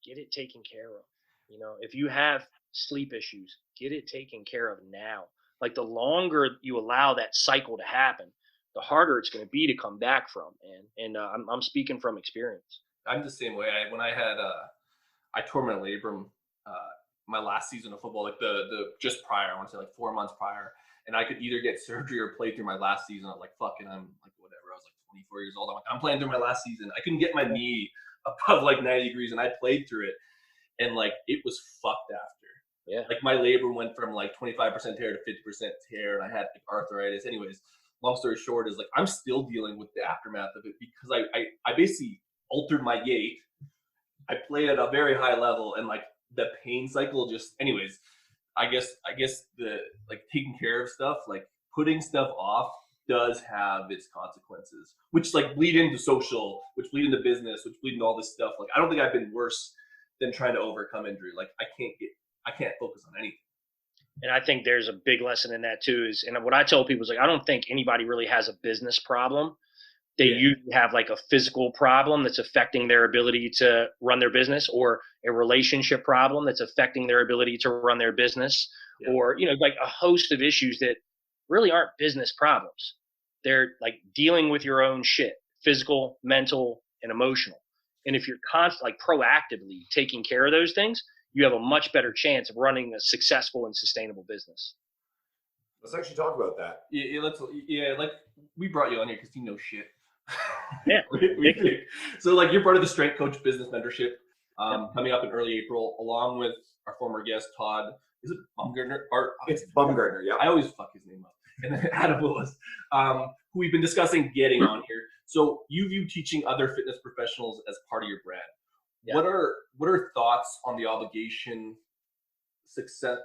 get it taken care of. You know, if you have sleep issues, get it taken care of now. Like the longer you allow that cycle to happen, the harder it's going to be to come back from. And I'm speaking from experience. I'm the same way. When I had I tore my labrum my last season of football, like the just prior, I want to say like 4 months prior, and I could either get surgery or play through my last season. I'm like, fucking, I'm like whatever. I was like 24 years old. I'm playing through my last season. I couldn't get my knee above like 90 degrees, and I played through it, and like it was fucked after. Yeah. Like my labrum went from like 25% tear to 50% tear, and I had like arthritis. Anyways, long story short is like I'm still dealing with the aftermath of it because I basically altered my gait. I played at a very high level, and like the pain cycle just, anyways, I guess the like taking care of stuff, like putting stuff off does have its consequences, which like bleed into social, which bleed into business, which bleed into all this stuff. Like I don't think I've been worse than trying to overcome injury. Like I can't focus on anything. And I think there's a big lesson in that too is, and what I tell people is like, I don't think anybody really has a business problem. They usually have like a physical problem that's affecting their ability to run their business, or a relationship problem that's affecting their ability to run their business, or, you know, like a host of issues that really aren't business problems. They're like dealing with your own shit, physical, mental, and emotional. And if you're constantly like proactively taking care of those things, you have a much better chance of running a successful and sustainable business. Let's actually talk about that. Like we brought you on here because you know shit. Yeah. So like you're part of the Strength Coach Business Mentorship coming up in early April, along with our former guest Todd. Is it Bumgardner? It's Bumgardner. Yeah. I always fuck his name up. And then Adam Willis, who we've been discussing getting on here. So you view teaching other fitness professionals as part of your brand. Yeah. What are thoughts on the obligation, success?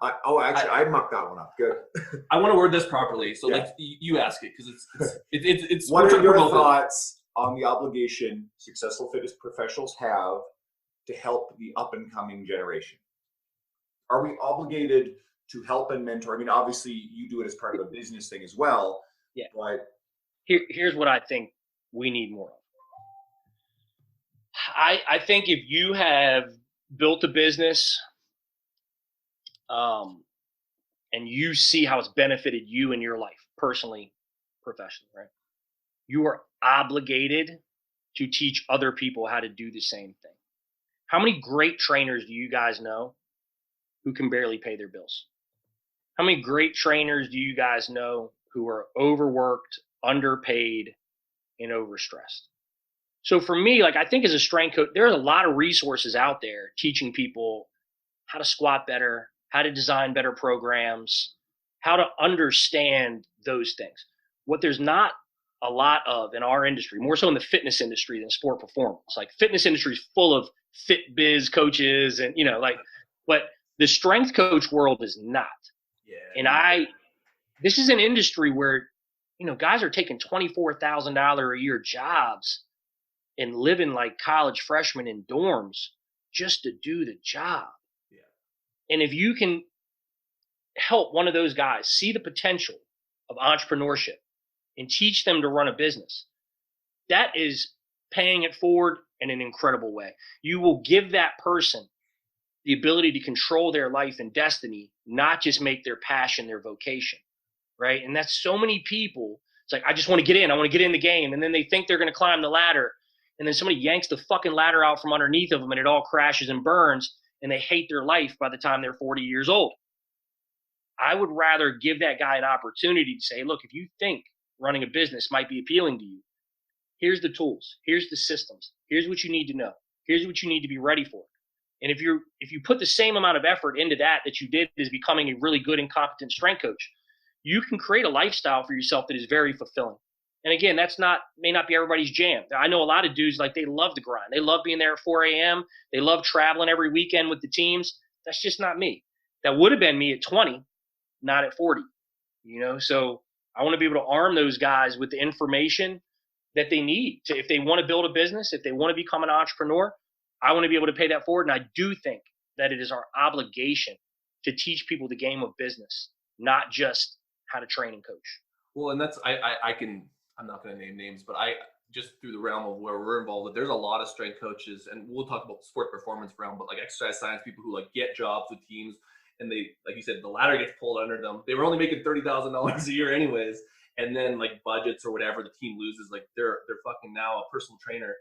I mucked that one up. Good. I want to word this properly, so like you ask it because it's. What are your thoughts on the obligation successful fitness professionals have to help the up and coming generation? Are we obligated to help and mentor? I mean, obviously you do it as part of a business thing as well. Yeah. But Here's what I think we need more of. I think if you have built a business, and you see how it's benefited you in your life, personally, professionally, right? You are obligated to teach other people how to do the same thing. How many great trainers do you guys know who can barely pay their bills? How many great trainers do you guys know who are overworked, underpaid, and overstressed? So for me, like, I think as a strength coach, there's a lot of resources out there teaching people how to squat better, how to design better programs, how to understand those things. What there's not a lot of in our industry, more so in the fitness industry than sport performance. Like, fitness industry is full of fit biz coaches and, but the strength coach world is not. yeah, And this is an industry where, guys are taking $24,000 a year jobs and living like college freshmen in dorms just to do the job. And if you can help one of those guys see the potential of entrepreneurship and teach them to run a business, that is paying it forward in an incredible way. You will give that person the ability to control their life and destiny, not just make their passion their vocation, right? And that's so many people. It's like, I just want to get in. I want to get in the game. And then they think they're going to climb the ladder. And then somebody yanks the fucking ladder out from underneath of them and it all crashes and burns. And they hate their life by the time they're 40 years old. I would rather give that guy an opportunity to say, look, if you think running a business might be appealing to you, here's the tools, here's the systems, here's what you need to know, here's what you need to be ready for. And if you put the same amount of effort into that you did as becoming a really good and competent strength coach, you can create a lifestyle for yourself that is very fulfilling. And again, may not be everybody's jam. I know a lot of dudes, like, they love the grind. They love being there at 4 a.m. They love traveling every weekend with the teams. That's just not me. That would have been me at 20, not at 40. So I want to be able to arm those guys with the information that they need to, if they want to build a business, if they want to become an entrepreneur, I want to be able to pay that forward. And I do think that it is our obligation to teach people the game of business, not just how to train and coach. Well, and that's, I'm not going to name names, but just through the realm of where we're involved with, there's a lot of strength coaches, and we'll talk about the sport performance realm, but like exercise science people who like get jobs with teams, and they, like you said, the ladder gets pulled under them. They were only making $30,000 a year anyways, and then like budgets or whatever, the team loses, like they're fucking now a personal trainer,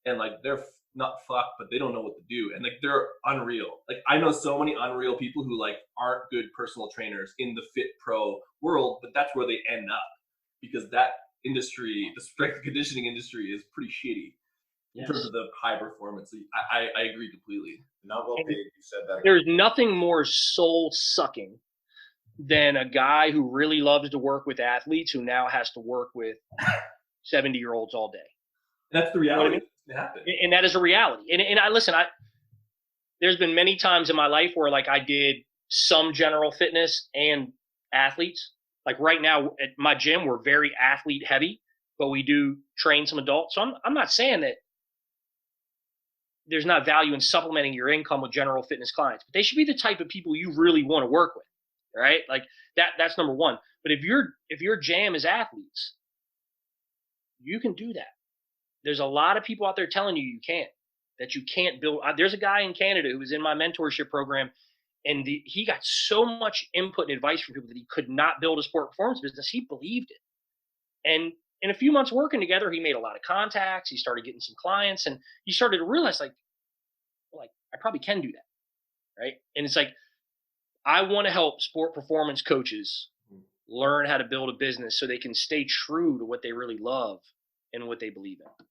and like they're not fucked, but they don't know what to do, and like they're unreal. Like, I know so many unreal people who like aren't good personal trainers in the fit pro world, but that's where they end up, because that industry, the strength and conditioning industry, is pretty shitty in terms of the high performance. I agree completely. Not well paid. You said that. There's nothing more soul sucking than a guy who really loves to work with athletes who now has to work with 70-year-olds all day. That's the reality. It happens. And that is a reality. And there's been many times in my life where, like, I did some general fitness and athletes. Like, right now at my gym, we're very athlete heavy, but we do train some adults. So I'm not saying that there's not value in supplementing your income with general fitness clients, but they should be the type of people you really want to work with, right? Like, that's number one. But if your jam is athletes, you can do that. There's a lot of people out there telling you that you can't build. There's a guy in Canada who was in my mentorship program, and he got so much input and advice from people that he could not build a sport performance business. He believed it. And in a few months working together, he made a lot of contacts. He started getting some clients, and he started to realize, like, I probably can do that, right? And it's like, I want to help sport performance coaches learn how to build a business so they can stay true to what they really love and what they believe in.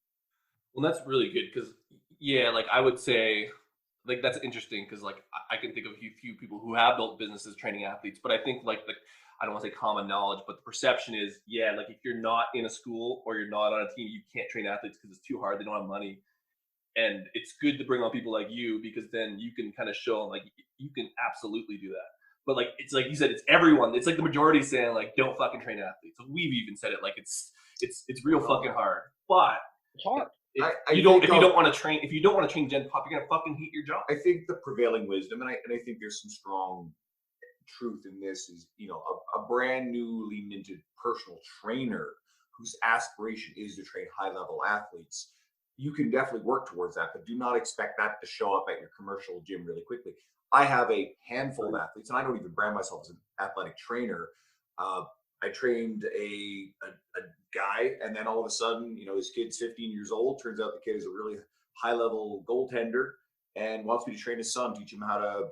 Well, that's really good, because, yeah, like, I would say, like, that's interesting, because, like, I can think of a few people who have built businesses training athletes, but I think, like, I don't want to say common knowledge, but the perception is, yeah, like, if you're not in a school or you're not on a team, you can't train athletes because it's too hard. They don't have money. And it's good to bring on people like you, because then you can kind of show them, like, you can absolutely do that. But, like, it's like you said, it's everyone. It's like the majority saying, like, don't fucking train athletes. So we've even said it, like, it's real fucking hard. But it's hard. If you don't want to train Gen Pop, you're gonna fucking hate your job. I think the prevailing wisdom, and I think there's some strong truth in this, is a brand newly minted personal trainer whose aspiration is to train high level athletes. You can definitely work towards that, but do not expect that to show up at your commercial gym really quickly. I have a handful of athletes, and I don't even brand myself as an athletic trainer. I trained a guy, and then all of a sudden, his kid's 15 years old. Turns out the kid is a really high level goaltender and wants me to train his son, teach him how to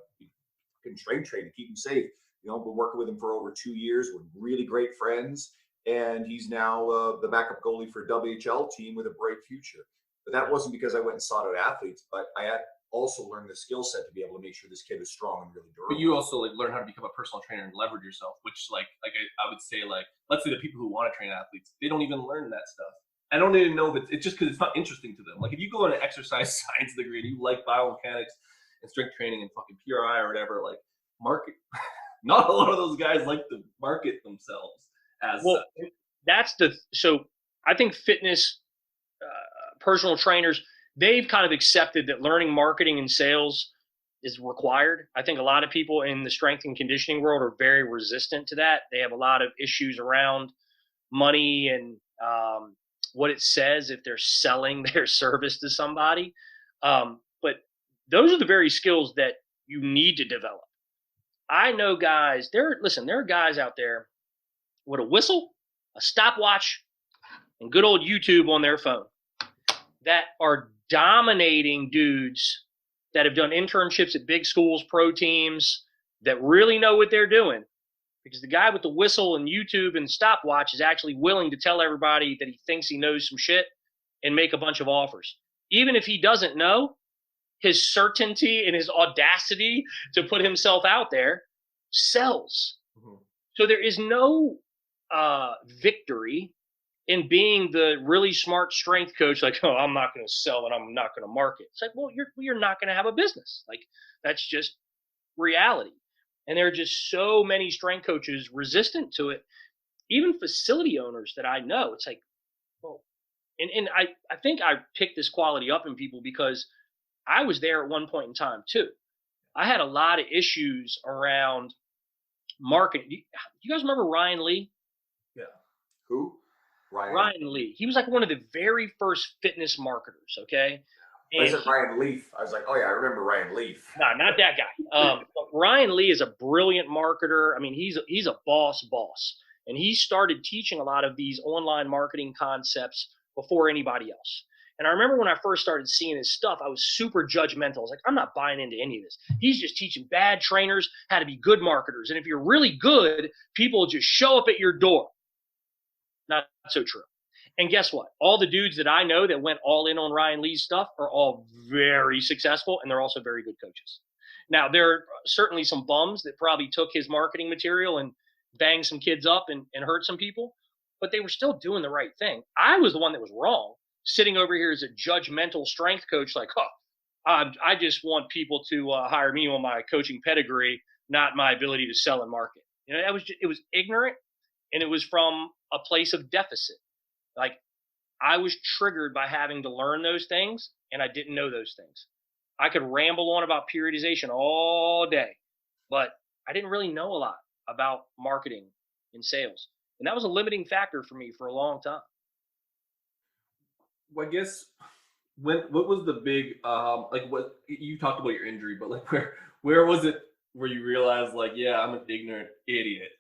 strength train to keep him safe. Been working with him for over 2 years. We're really great friends, and he's now the backup goalie for a WHL team with a bright future. But that wasn't because I went and sought out athletes, but I had also learned the skill set to be able to make sure this kid is strong and really durable. But you also learn how to become a personal trainer and leverage yourself, which I would say, let's say the people who want to train athletes, they don't even learn that stuff. I don't even know if it's just because it's not interesting to them. Like if you go on an exercise science degree and you like biomechanics and strength training and fucking PRI or whatever, market. Not a lot of those guys like to market themselves as such. So I think fitness personal trainers, they've kind of accepted that learning marketing and sales is required. I think a lot of people in the strength and conditioning world are very resistant to that. They have a lot of issues around money and what it says if they're selling their service to somebody. But those are the very skills that you need to develop. I know guys, there are guys out there with a whistle, a stopwatch, and good old YouTube on their phone that are dominating dudes that have done internships at big schools, pro teams, that really know what they're doing. Because the guy with the whistle and YouTube and stopwatch is actually willing to tell everybody that he thinks he knows some shit and make a bunch of offers. Even if he doesn't know, his certainty and his audacity to put himself out there sells. Mm-hmm. So there is no victory in being the really smart strength coach. I'm not going to sell and I'm not going to market. It's well, you're not going to have a business. That's just reality. And there are just so many strength coaches resistant to it. Even facility owners that I know, it's and I think I picked this quality up in people because I was there at one point in time too. I had a lot of issues around marketing. You guys remember Ryan Lee? Yeah. Who? Ryan Lee. He was one of the very first fitness marketers. Okay. I said Ryan Leaf. I was oh yeah, I remember Ryan Leaf. No, not that guy. But Ryan Lee is a brilliant marketer. I mean, he's a boss, and he started teaching a lot of these online marketing concepts before anybody else. And I remember when I first started seeing his stuff, I was super judgmental. I was I'm not buying into any of this. He's just teaching bad trainers how to be good marketers. And if you're really good, people will just show up at your door. Not so true. And guess what? All the dudes that I know that went all in on Ryan Lee's stuff are all very successful, and they're also very good coaches. Now, there are certainly some bums that probably took his marketing material and banged some kids up and hurt some people, but they were still doing the right thing. I was the one that was wrong, sitting over here as a judgmental strength coach, I just want people to hire me on my coaching pedigree, not my ability to sell and market. It was ignorant, and it was from a place of deficit. I was triggered by having to learn those things, and I didn't know those things. I could ramble on about periodization all day, but I didn't really know a lot about marketing and sales. And that was a limiting factor for me for a long time. Well, I guess what was the big what you talked about your injury, but where was it where you realized yeah, I'm an ignorant idiot?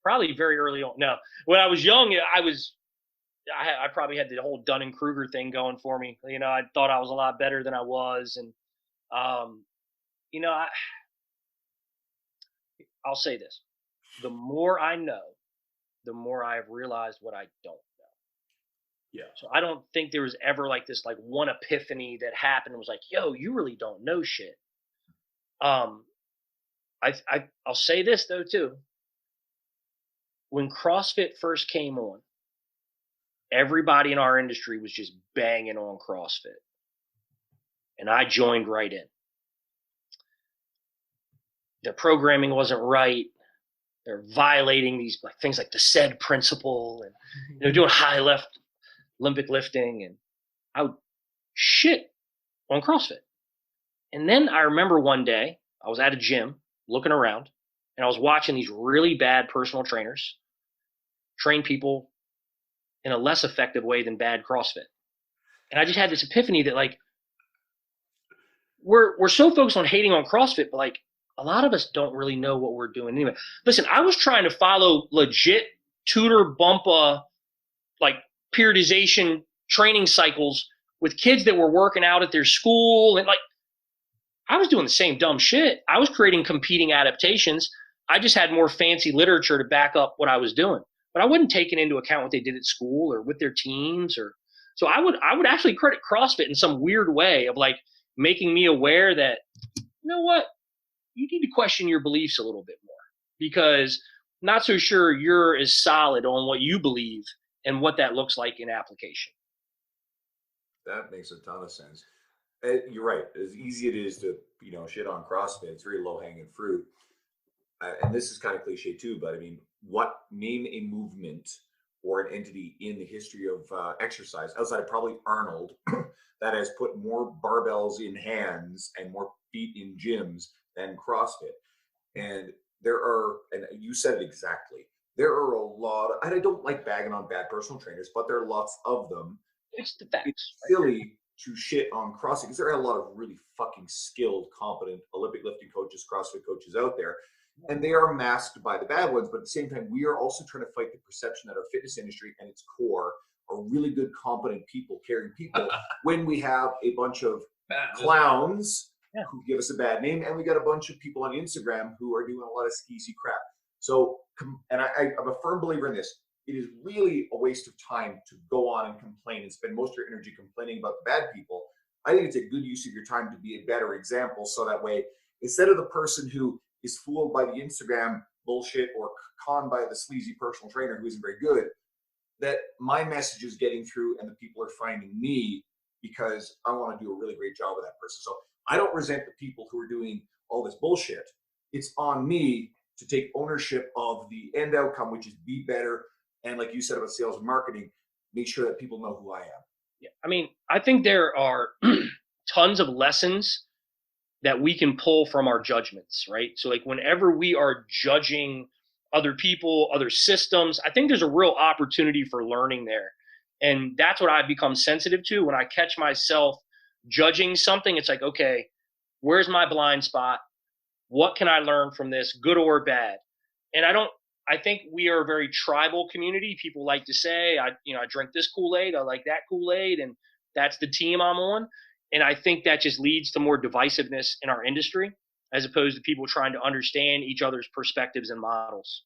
Probably very early on. No, when I was young, I probably had the whole Dunning-Kruger thing going for me. I thought I was a lot better than I was, and I'll say this: the more I know, the more I have realized what I don't know. Yeah. So I don't think there was ever this one epiphany that happened and was yo, you really don't know shit. I'll say this though too. When CrossFit first came on, everybody in our industry was just banging on CrossFit. And I joined right in. The programming wasn't right. They're violating these things like the SAID principle and doing high Olympic lifting, and I would shit on CrossFit. And then I remember one day I was at a gym looking around, and I was watching these really bad personal trainers train people in a less effective way than bad CrossFit. And I just had this epiphany that, like, we're so focused on hating on CrossFit, but like a lot of us don't really know what we're doing anyway. Listen, I was trying to follow legit tutor bumpa, like, periodization training cycles with kids that were working out at their school, and like I was doing the same dumb shit. I was creating competing adaptations. I just had more fancy literature to back up what I was doing, but I wasn't taking into account what they did at school or with their teams. Or so I would actually credit CrossFit in some weird way of like making me aware that, you know what, you need to question your beliefs a little bit more, because I'm not so sure you're as solid on what you believe and what that looks like in application. That makes a ton of sense. You're right. As easy it is to, shit on CrossFit, it's very low hanging fruit. And this is kind of cliche too, but I mean, name a movement or an entity in the history of exercise outside of probably Arnold that has put more barbells in hands and more feet in gyms than CrossFit. And and you said it exactly, there are a lot and I don't like bagging on bad personal trainers, but there are lots of them. It's the facts. It's silly to shit on CrossFit because there are a lot of really fucking skilled, competent Olympic lifting coaches, CrossFit coaches out there, and they are masked by the bad ones. But at the same time, we are also trying to fight the perception that our fitness industry and its core are really good, competent people, caring people, when we have a bunch of clowns who give us a bad name, and we got a bunch of people on Instagram who are doing a lot of skeezy crap. So, and I'm a firm believer in this. It is really a waste of time to go on and complain and spend most of your energy complaining about the bad people. I think it's a good use of your time to be a better example. So that way, instead of the person who is fooled by the Instagram bullshit or conned by the sleazy personal trainer who isn't very good, that my message is getting through and the people are finding me because I want to do a really great job with that person. So I don't resent the people who are doing all this bullshit. It's on me to take ownership of the end outcome, which is be better. And like you said about sales and marketing, make sure that people know who I am. Yeah. I mean, I think there are tons of lessons that we can pull from our judgments, right? So like whenever we are judging other people, other systems, I think there's a real opportunity for learning there. And that's what I've become sensitive to. When I catch myself judging something, it's like, okay, where's my blind spot? What can I learn from this, good or bad? And I think we are a very tribal community. People like to say, I drink this Kool-Aid, I like that Kool-Aid, and that's the team I'm on. And I think that just leads to more divisiveness in our industry, as opposed to people trying to understand each other's perspectives and models.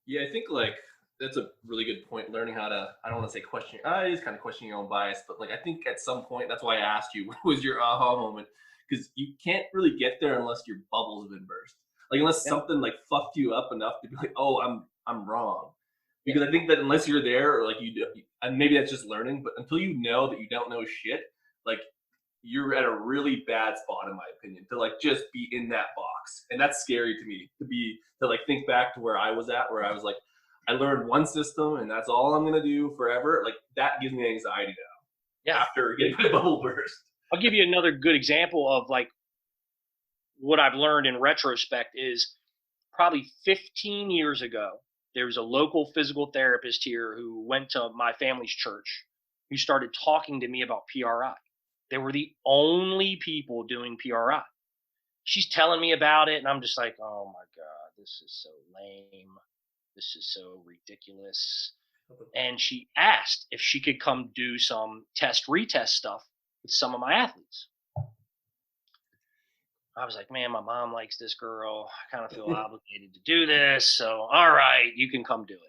Yeah, I think like that's a really good point. Learning how to, I don't want to say question, it is kind of questioning your own bias, but like I think at some point, that's why I asked you, what was your aha moment? Because you can't really get there unless your bubbles have been burst. Like unless something like fucked you up enough to be like, oh, I'm wrong. Because I think that unless you're there, or like you do, and maybe that's just learning, but until you know that you don't know shit, like you're at a really bad spot, in my opinion, to like just be in that box. And that's scary to me to like think back to where I was at, where I was like, I learned one system and that's all I'm gonna do forever. Like that gives me anxiety now. Yeah. After getting my bubble burst. I'll give you another good example of like what I've learned in retrospect is probably 15 years ago, there was a local physical therapist here who went to my family's church, who started talking to me about PRI. They were the only people doing PRI. She's telling me about it, and I'm just like, oh my God, this is so lame. This is so ridiculous. And she asked if she could come do some retest stuff with some of my athletes. I was like, man, my mom likes this girl. I kind of feel obligated to do this. So, all right, you can come do it.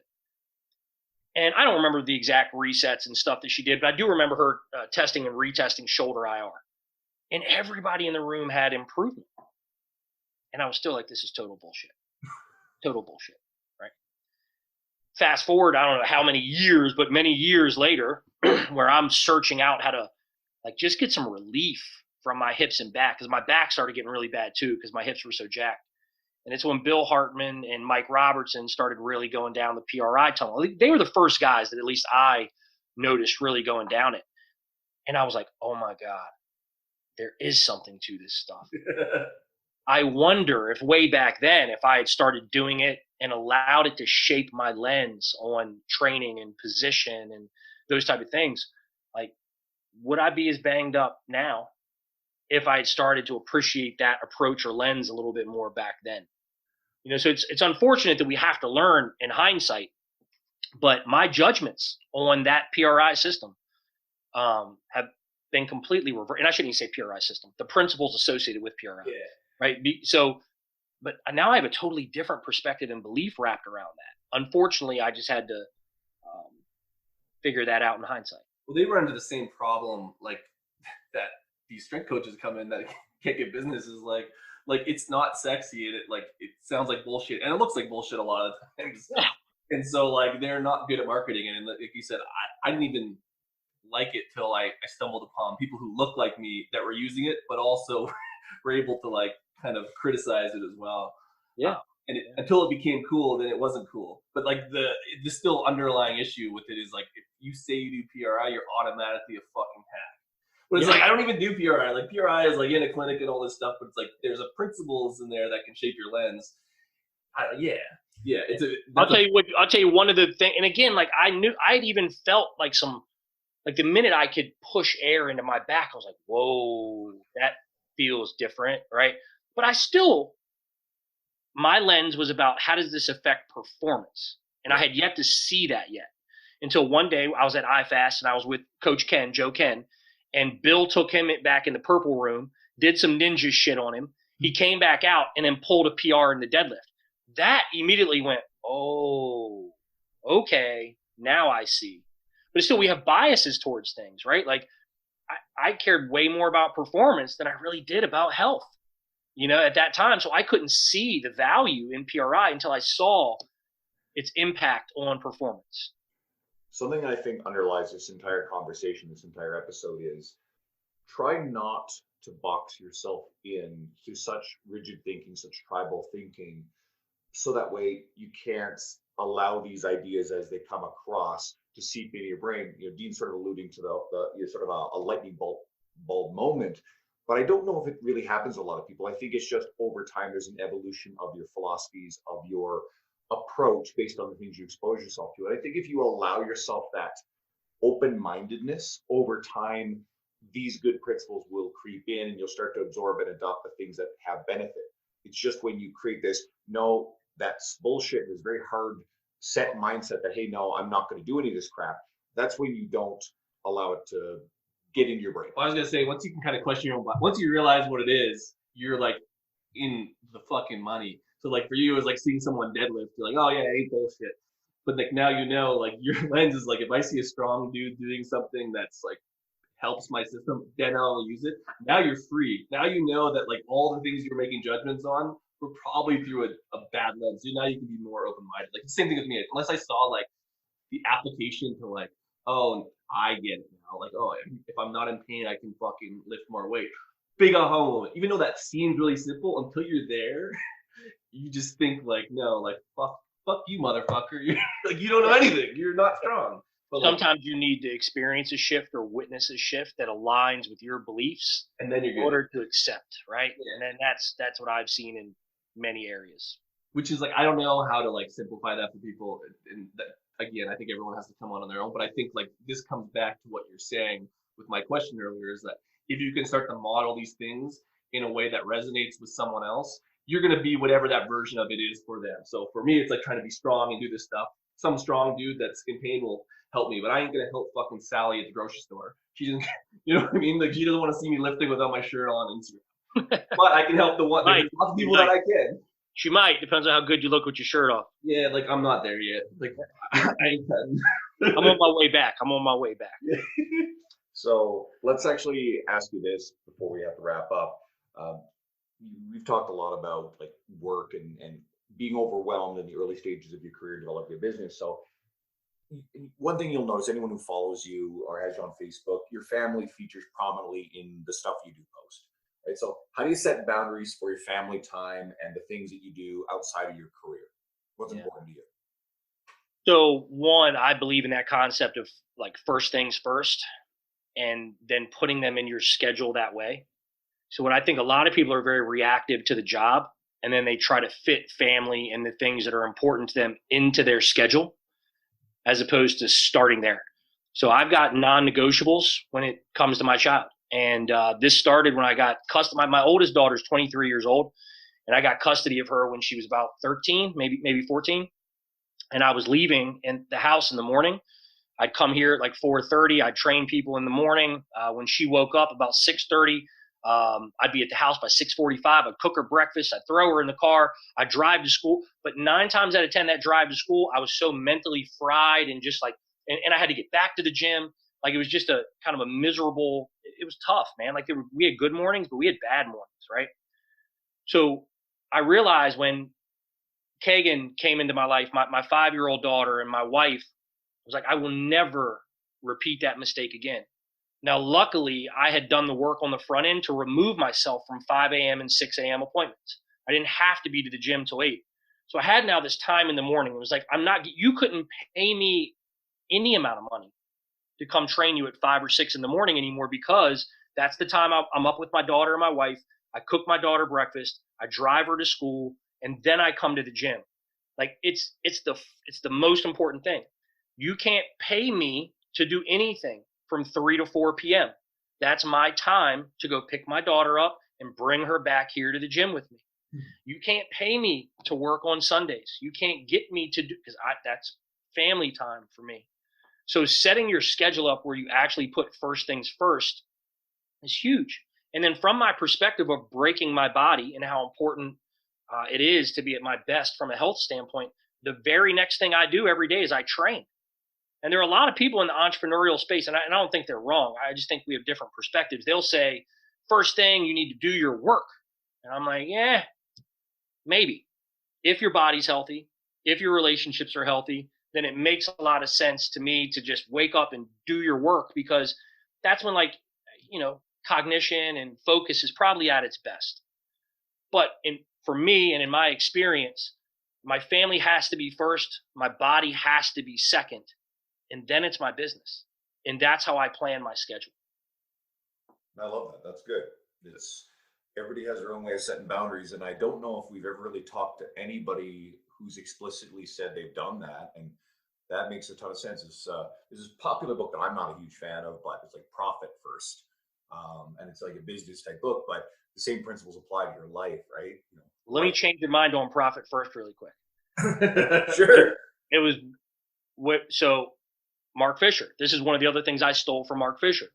And I don't remember the exact resets and stuff that she did, but I do remember her testing and retesting shoulder IR. And everybody in the room had improvement. And I was still like, this is total bullshit. Total bullshit, right? Fast forward, I don't know how many years, but many years later, where I'm searching out how to like just get some relief from my hips and back, because my back started getting really bad too, because my hips were so jacked. And it's when Bill Hartman and Mike Robertson started really going down the PRI tunnel. They were the first guys that at least I noticed really going down it. And I was like, oh my God, there is something to this stuff. I wonder if way back then, if I had started doing it and allowed it to shape my lens on training and position and those type of things, like, would I be as banged up now if I had started to appreciate that approach or lens a little bit more back then? So it's unfortunate that we have to learn in hindsight, but my judgments on that PRI system have been completely reversed. And I shouldn't even say PRI system, the principles associated with PRI, right? So, but now I have a totally different perspective and belief wrapped around that. Unfortunately, I just had to figure that out in hindsight. Well, they run into the same problem like that. These strength coaches come in that can't get businesses like it's not sexy and it sounds like bullshit and it looks like bullshit a lot of the times. Yeah. And so like they're not good at marketing, and like you said, I didn't even like it till I stumbled upon people who look like me that were using it, but also were able to like kind of criticize it as well. Yeah. Until it became cool, then it wasn't cool. But like the still underlying issue with it is like if you say you do PRI, you're automatically a fucking hack. But it's like I don't even do PRI. Like PRI is like in a clinic and all this stuff, but it's like there's a principles in there that can shape your lens. I'll tell you one of the things. And again, like I'd even felt like like the minute I could push air into my back, I was like, whoa, that feels different, right? But my lens was about how does this affect performance? And I had yet to see that yet until one day I was at IFAST and I was with Coach Ken, Joe Ken, and Bill took him back in the purple room, did some ninja shit on him. He came back out and then pulled a PR in the deadlift. That immediately went, oh, okay, now I see. But still, we have biases towards things, right? Like I cared way more about performance than I really did about health, at that time. So I couldn't see the value in PRI until I saw its impact on performance. Something I think underlies this entire conversation, this entire episode, is try not to box yourself in to such rigid thinking, such tribal thinking, so that way you can't allow these ideas as they come across to seep into your brain. Dean's sort of alluding to the sort of a lightning bulb moment, but I don't know if it really happens to a lot of people. I think it's just over time there's an evolution of your philosophies, of your approach based on the things you expose yourself to. And I think if you allow yourself that open-mindedness over time, these good principles will creep in and you'll start to absorb and adopt the things that have benefit. It's just when you create this, no, that's bullshit, this very hard set mindset that, hey, no, I'm not going to do any of this crap. That's when you don't allow it to get into your brain. Well, I was going to say, once you can kind of question your own body, once you realize what it is, you're like in the fucking money. So like for you, it's like seeing someone deadlift, you're like, oh yeah, I hate bullshit. But like now like your lens is like, if I see a strong dude doing something that's like helps my system, then I'll use it. Now you're free. Now you know that like all the things you're making judgments on were probably through a bad lens. So now you can be more open-minded. Like the same thing with me. Unless I saw like the application to like, oh, I get it now. Like, oh, if I'm not in pain, I can fucking lift more weight. Big aha moment. Even though that seems really simple, until you're there, you just think like, no, like fuck you, motherfucker. You're, like you don't know anything. You're not strong. But sometimes you need to experience a shift or witness a shift that aligns with your beliefs, and then you're in order to accept, right? Yeah. And then that's what I've seen in many areas. Which is like, I don't know how to like simplify that for people. And that, again, I think everyone has to come on their own. But I think like this comes back to what you're saying with my question earlier, is that if you can start to model these things in a way that resonates with someone else, you're going to be whatever that version of it is for them. So for me, it's like trying to be strong and do this stuff. Some strong dude that's in pain will help me, but I ain't going to help fucking Sally at the grocery store. She doesn't, you know what I mean? Like she doesn't want to see me lifting without my shirt on Instagram. But I can help the one. There's lots of people that I can. She might. Depends on how good you look with your shirt off. Yeah, like I'm not there yet. Like I ain't done. I'm on my way back. So let's actually ask you this before we have to wrap up. We've talked a lot about like work and being overwhelmed in the early stages of your career, developing a business. So one thing you'll notice, anyone who follows you or has you on Facebook, your family features prominently in the stuff you do post. Right? So how do you set boundaries for your family time and the things that you do outside of your career? What's important to you? So one, I believe in that concept of like first things first and then putting them in your schedule that way. So what I think a lot of people are very reactive to the job and then they try to fit family and the things that are important to them into their schedule as opposed to starting there. So I've got non-negotiables when it comes to my child. And this started when I got custody. My oldest daughter is 23 years old, and I got custody of her when she was about 13, maybe 14. And I was leaving in the house in the morning. I'd come here at like 4:30. I'd train people in the morning. When she woke up about 6:30, I'd be at the house by 6:45. I'd cook her breakfast. I'd throw her in the car. I'd drive to school. But 9 times out of 10, that drive to school, I was so mentally fried and just like, and I had to get back to the gym. Like it was just a kind of a miserable. It was tough, man. Like we had good mornings, but we had bad mornings, right? So I realized when Kagan came into my life, my 5-year-old daughter and my wife, was like, I will never repeat that mistake again. Now, luckily, I had done the work on the front end to remove myself from 5 a.m. and 6 a.m. appointments. I didn't have to be to the gym till 8. So I had now this time in the morning. It was like, you couldn't pay me any amount of money to come train you at 5 or 6 in the morning anymore, because that's the time I'm up with my daughter and my wife. I cook my daughter breakfast. I drive her to school, and then I come to the gym. Like it's the most important thing. You can't pay me to do anything from 3 to 4 p.m. That's my time to go pick my daughter up and bring her back here to the gym with me. You can't pay me to work on Sundays. You can't get me to do, because that's family time for me. So setting your schedule up where you actually put first things first is huge. And then from my perspective of breaking my body and how important it is to be at my best from a health standpoint, the very next thing I do every day is I train. And there are a lot of people in the entrepreneurial space, and I don't think they're wrong. I just think we have different perspectives. They'll say, first thing, you need to do your work. And I'm like, yeah, maybe. If your body's healthy, if your relationships are healthy, then it makes a lot of sense to me to just wake up and do your work, because that's when, like, cognition and focus is probably at its best. But for me and in my experience, my family has to be first, my body has to be second, and then it's my business. And that's how I plan my schedule. I love that. That's good. Everybody has their own way of setting boundaries, and I don't know if we've ever really talked to anybody who's explicitly said they've done that, and that makes a ton of sense. This is a popular book that I'm not a huge fan of, but it's like Profit First, and it's like a business type book, but the same principles apply to your life, right? Let me change your mind on Profit First really quick. Sure. It was so Mark Fisher. This is one of the other things I stole from Mark Fisher.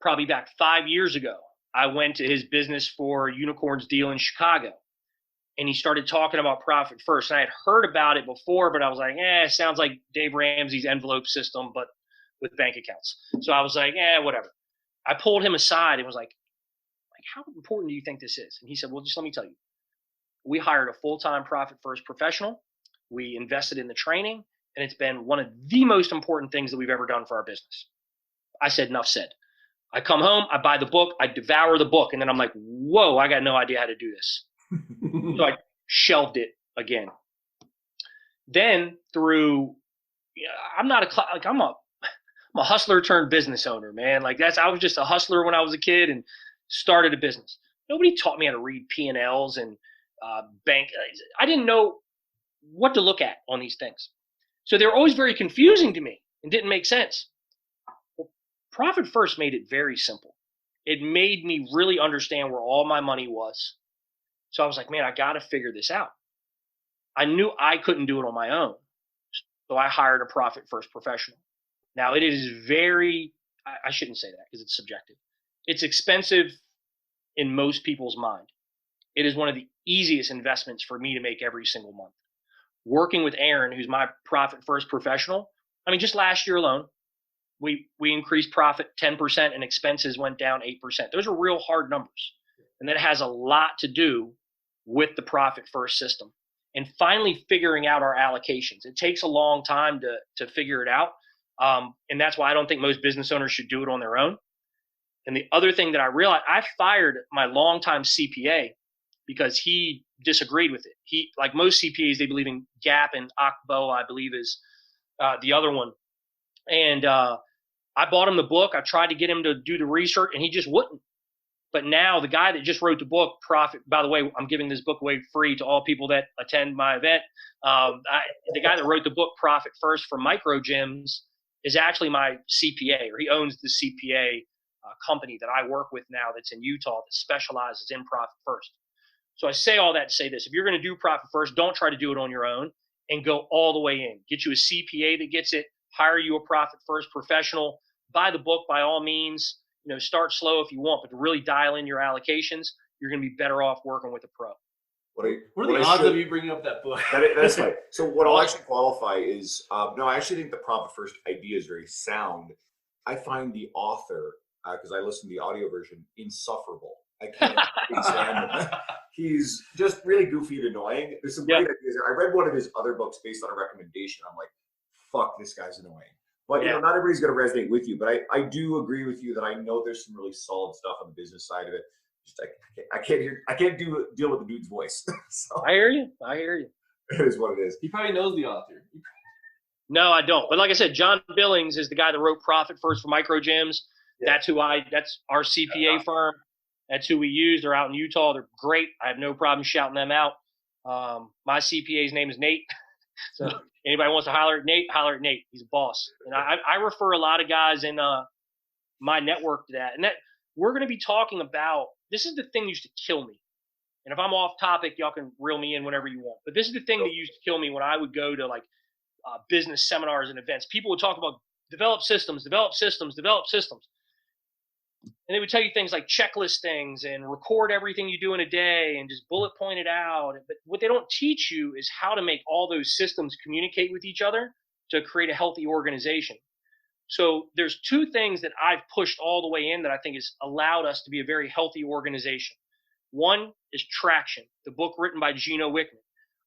Probably back 5 years ago, I went to his Business for Unicorns deal in Chicago, and he started talking about Profit First. And I had heard about it before, but I was like, it sounds like Dave Ramsey's envelope system, but with bank accounts. So I was like, whatever. I pulled him aside and was like, how important do you think this is? And he said, well, just let me tell you. We hired a full-time Profit First professional. We invested in the training, and it's been one of the most important things that we've ever done for our business. I said, enough said. I come home, I buy the book, I devour the book, and then I'm like, whoa, I got no idea how to do this. So I shelved it again. Then through, I'm a hustler turned business owner, man. I was just a hustler when I was a kid and started a business. Nobody taught me how to read P&Ls and bank. I didn't know what to look at on these things. So they were always very confusing to me and didn't make sense. Well, Profit First made it very simple. It made me really understand where all my money was. So I was like, man, I got to figure this out. I knew I couldn't do it on my own. So I hired a Profit First professional. Now, it is I shouldn't say that because it's subjective. It's expensive in most people's mind. It is one of the easiest investments for me to make every single month. Working with Aaron, who's my Profit First professional, just last year alone, we increased profit 10% and expenses went down 8%. Those are real hard numbers. And that has a lot to do with the Profit First system and finally figuring out our allocations. It takes a long time to figure it out. And that's why I don't think most business owners should do it on their own. And the other thing that I realized, I fired my longtime CPA because he disagreed with it. He, like most CPAs, they believe in GAAP and ACBO, I believe is the other one. And I bought him the book. I tried to get him to do the research, and he just wouldn't. But now the guy that just wrote the book, Profit, by the way, I'm giving this book away free to all people that attend my event. The guy that wrote the book, Profit First for Micro Gyms, is actually my CPA, or he owns the CPA company that I work with now that's in Utah that specializes in Profit First. So I say all that to say this. If you're going to do Profit First, don't try to do it on your own and go all the way in. Get you a CPA that gets it, hire you a Profit First professional, buy the book by all means. Start slow if you want, but to really dial in your allocations, you're going to be better off working with a pro. What are the odds of you bringing up that book? That's right. So what I'll actually qualify is, no, I actually think the Profit First idea is very sound. I find the author, because I listen to the audio version, insufferable. I can't stand him. He's just really goofy and annoying. There's some great ideas there. I read one of his other books based on a recommendation. I'm like, fuck, this guy's annoying. But not everybody's going to resonate with you. But I do agree with you that I know there's some really solid stuff on the business side of it. Just I can't deal with the dude's voice. So, I hear you. It is what it is. He probably knows the author. No, I don't. But like I said, John Billings is the guy that wrote Profit First for Micro Gyms. Yeah. That's our CPA firm. That's who we use. They're out in Utah. They're great. I have no problem shouting them out. My CPA's name is Nate. So anybody wants to holler at Nate. He's a boss. And I refer a lot of guys in my network to that. And that we're going to be talking about, this is the thing that used to kill me. And if I'm off topic, y'all can reel me in whenever you want. But this is the thing that used to kill me when I would go to like business seminars and events. People would talk about develop systems. And they would tell you things like checklist things and record everything you do in a day and just bullet point it out. But what they don't teach you is how to make all those systems communicate with each other to create a healthy organization. So there's two things that I've pushed all the way in that I think has allowed us to be a very healthy organization. One is Traction, the book written by Gino Wickman.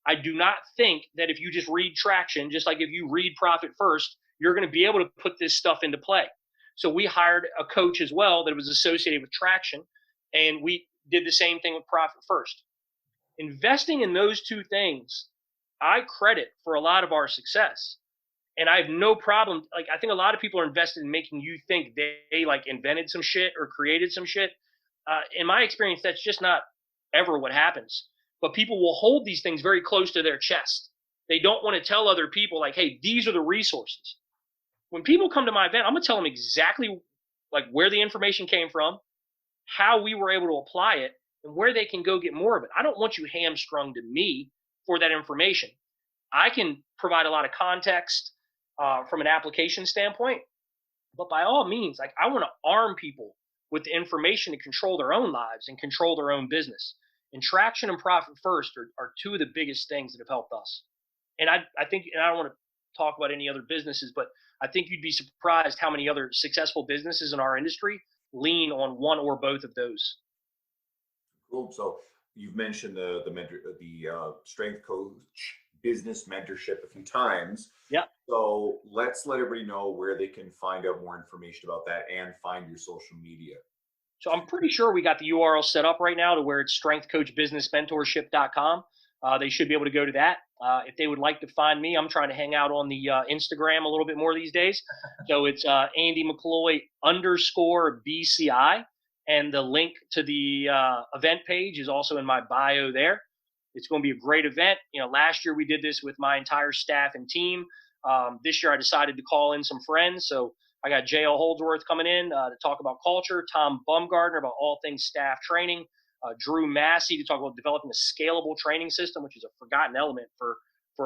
I do not think that if you just read Traction, just like if you read Profit First, you're going to be able to put this stuff into play. So we hired a coach as well that was associated with Traction, and we did the same thing with Profit First. Investing in those two things, I credit for a lot of our success. And I have no problem. Like, I think a lot of people are invested in making you think they like invented some shit or created some shit. In my experience, that's just not ever what happens. But people will hold these things very close to their chest. They don't want to tell other people like, hey, these are the resources. When people come to my event, I'm going to tell them exactly like where the information came from, how we were able to apply it, and where they can go get more of it. I don't want you hamstrung to me for that information. I can provide a lot of context from an application standpoint, but by all means, like I want to arm people with the information to control their own lives and control their own business. And Traction and Profit First are two of the biggest things that have helped us. And I think, and I don't want to talk about any other businesses, but I think you'd be surprised how many other successful businesses in our industry lean on one or both of those. Cool. So you've mentioned the strength coach business mentorship a few times. Yeah. So let's let everybody know where they can find out more information about that and find your social media. So I'm pretty sure we got the URL set up right now to where it's strengthcoachbusinessmentorship.com. They should be able to go to that. If they would like to find me, I'm trying to hang out on the Instagram a little bit more these days. So it's Andy McCloy _BCI. And the link to the event page is also in my bio there. It's going to be a great event. Last year we did this with my entire staff and team. This year I decided to call in some friends. So I got J.L. Holdsworth coming in to talk about culture, Tom Bumgardner about all things staff training, Drew Massey to talk about developing a scalable training system, which is a forgotten element for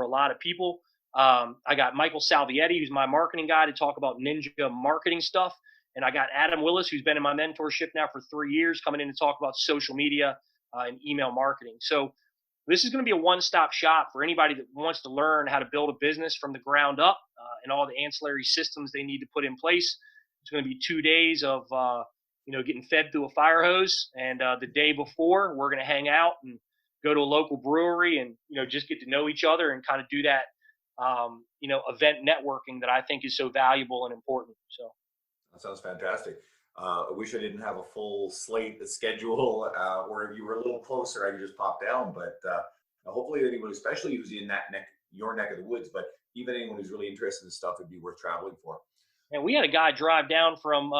a lot of people. I got Michael Salvietti, who's my marketing guy, to talk about ninja marketing stuff. And I got Adam Willis, who's been in my mentorship now for 3 years, coming in to talk about social media and email marketing. So this is going to be a one-stop shop for anybody that wants to learn how to build a business from the ground up and all the ancillary systems they need to put in place. It's going to be 2 days of, getting fed through a fire hose. And the day before, we're going to hang out and go to a local brewery and, just get to know each other and kind of do that, event networking that I think is so valuable and important. So that sounds fantastic. I wish I didn't have a full slate schedule where if you were a little closer, I could just pop down. But hopefully anyone, especially who's in your neck of the woods, but even anyone who's really interested in stuff, it'd be worth traveling for. And we had a guy drive down from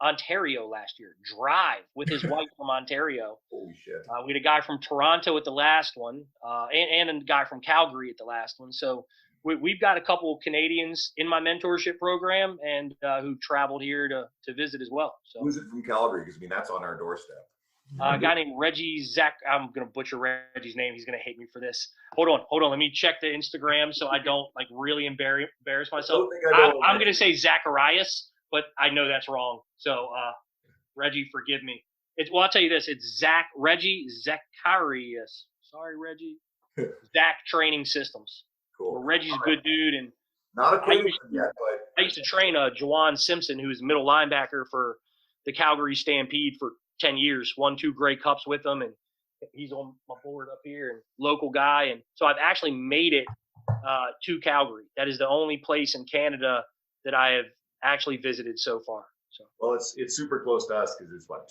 Ontario last year, drive with his wife from Ontario. Holy shit. We had a guy from Toronto at the last one, and a guy from Calgary at the last one. So we've got a couple of Canadians in my mentorship program and who traveled here to visit as well. So who's it from Calgary? Because I mean, that's on our doorstep. A guy named Reggie Zach. I'm gonna butcher Reggie's name. He's gonna hate me for this. Hold on. Let me check the Instagram so I don't like really embarrass myself. I'm gonna say Zacharias, but I know that's wrong. So Reggie, forgive me. I'll tell you this. It's Reggie Zacharias. Sorry, Reggie. Zach Training Systems. Cool. Well, Reggie's a good dude, and not a clue yet, but I used to train Juwan Simpson, who's a middle linebacker for the Calgary Stampede for 10 years, won 2 Grey Cups with them, and he's on my board up here, and local guy. And so I've actually made it to Calgary. That is the only place in Canada that I have actually visited so far. So well, it's super close to us because it's what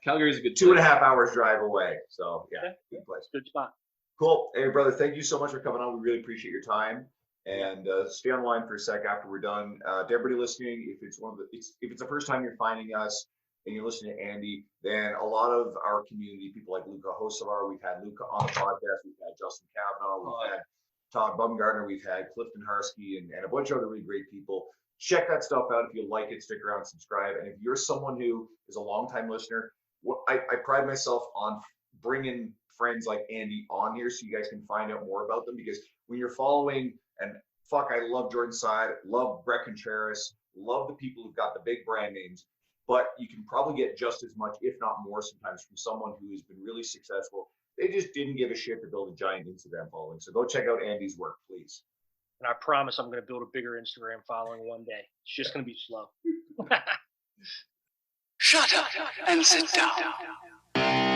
Calgary's a good 2.5 hours drive away. So yeah, good place. Good spot. Cool. Hey, brother, thank you so much for coming on. We really appreciate your time. And stay online for a sec after we're done. To everybody listening, if it's the first time you're finding us and you're listening to Andy, then a lot of our community, people like Luca Hosovar, we've had Luca on the podcast, we've had Justin Kavanaugh, we've had Todd Bumgarner, we've had Clifton Harsky, and a bunch of other really great people. Check that stuff out. If you like it, stick around, subscribe. And if you're someone who is a longtime listener, I pride myself on bringing friends like Andy on here so you guys can find out more about them, because when you're following, and I love Jordan Side, love Brett Contreras, love the people who've got the big brand names, but you can probably get just as much, if not more sometimes, from someone who has been really successful. They just didn't give a shit to build a giant Instagram following. So go check out Andy's work, please. And I promise I'm going to build a bigger Instagram following one day. It's just going to be slow. Shut up and sit down.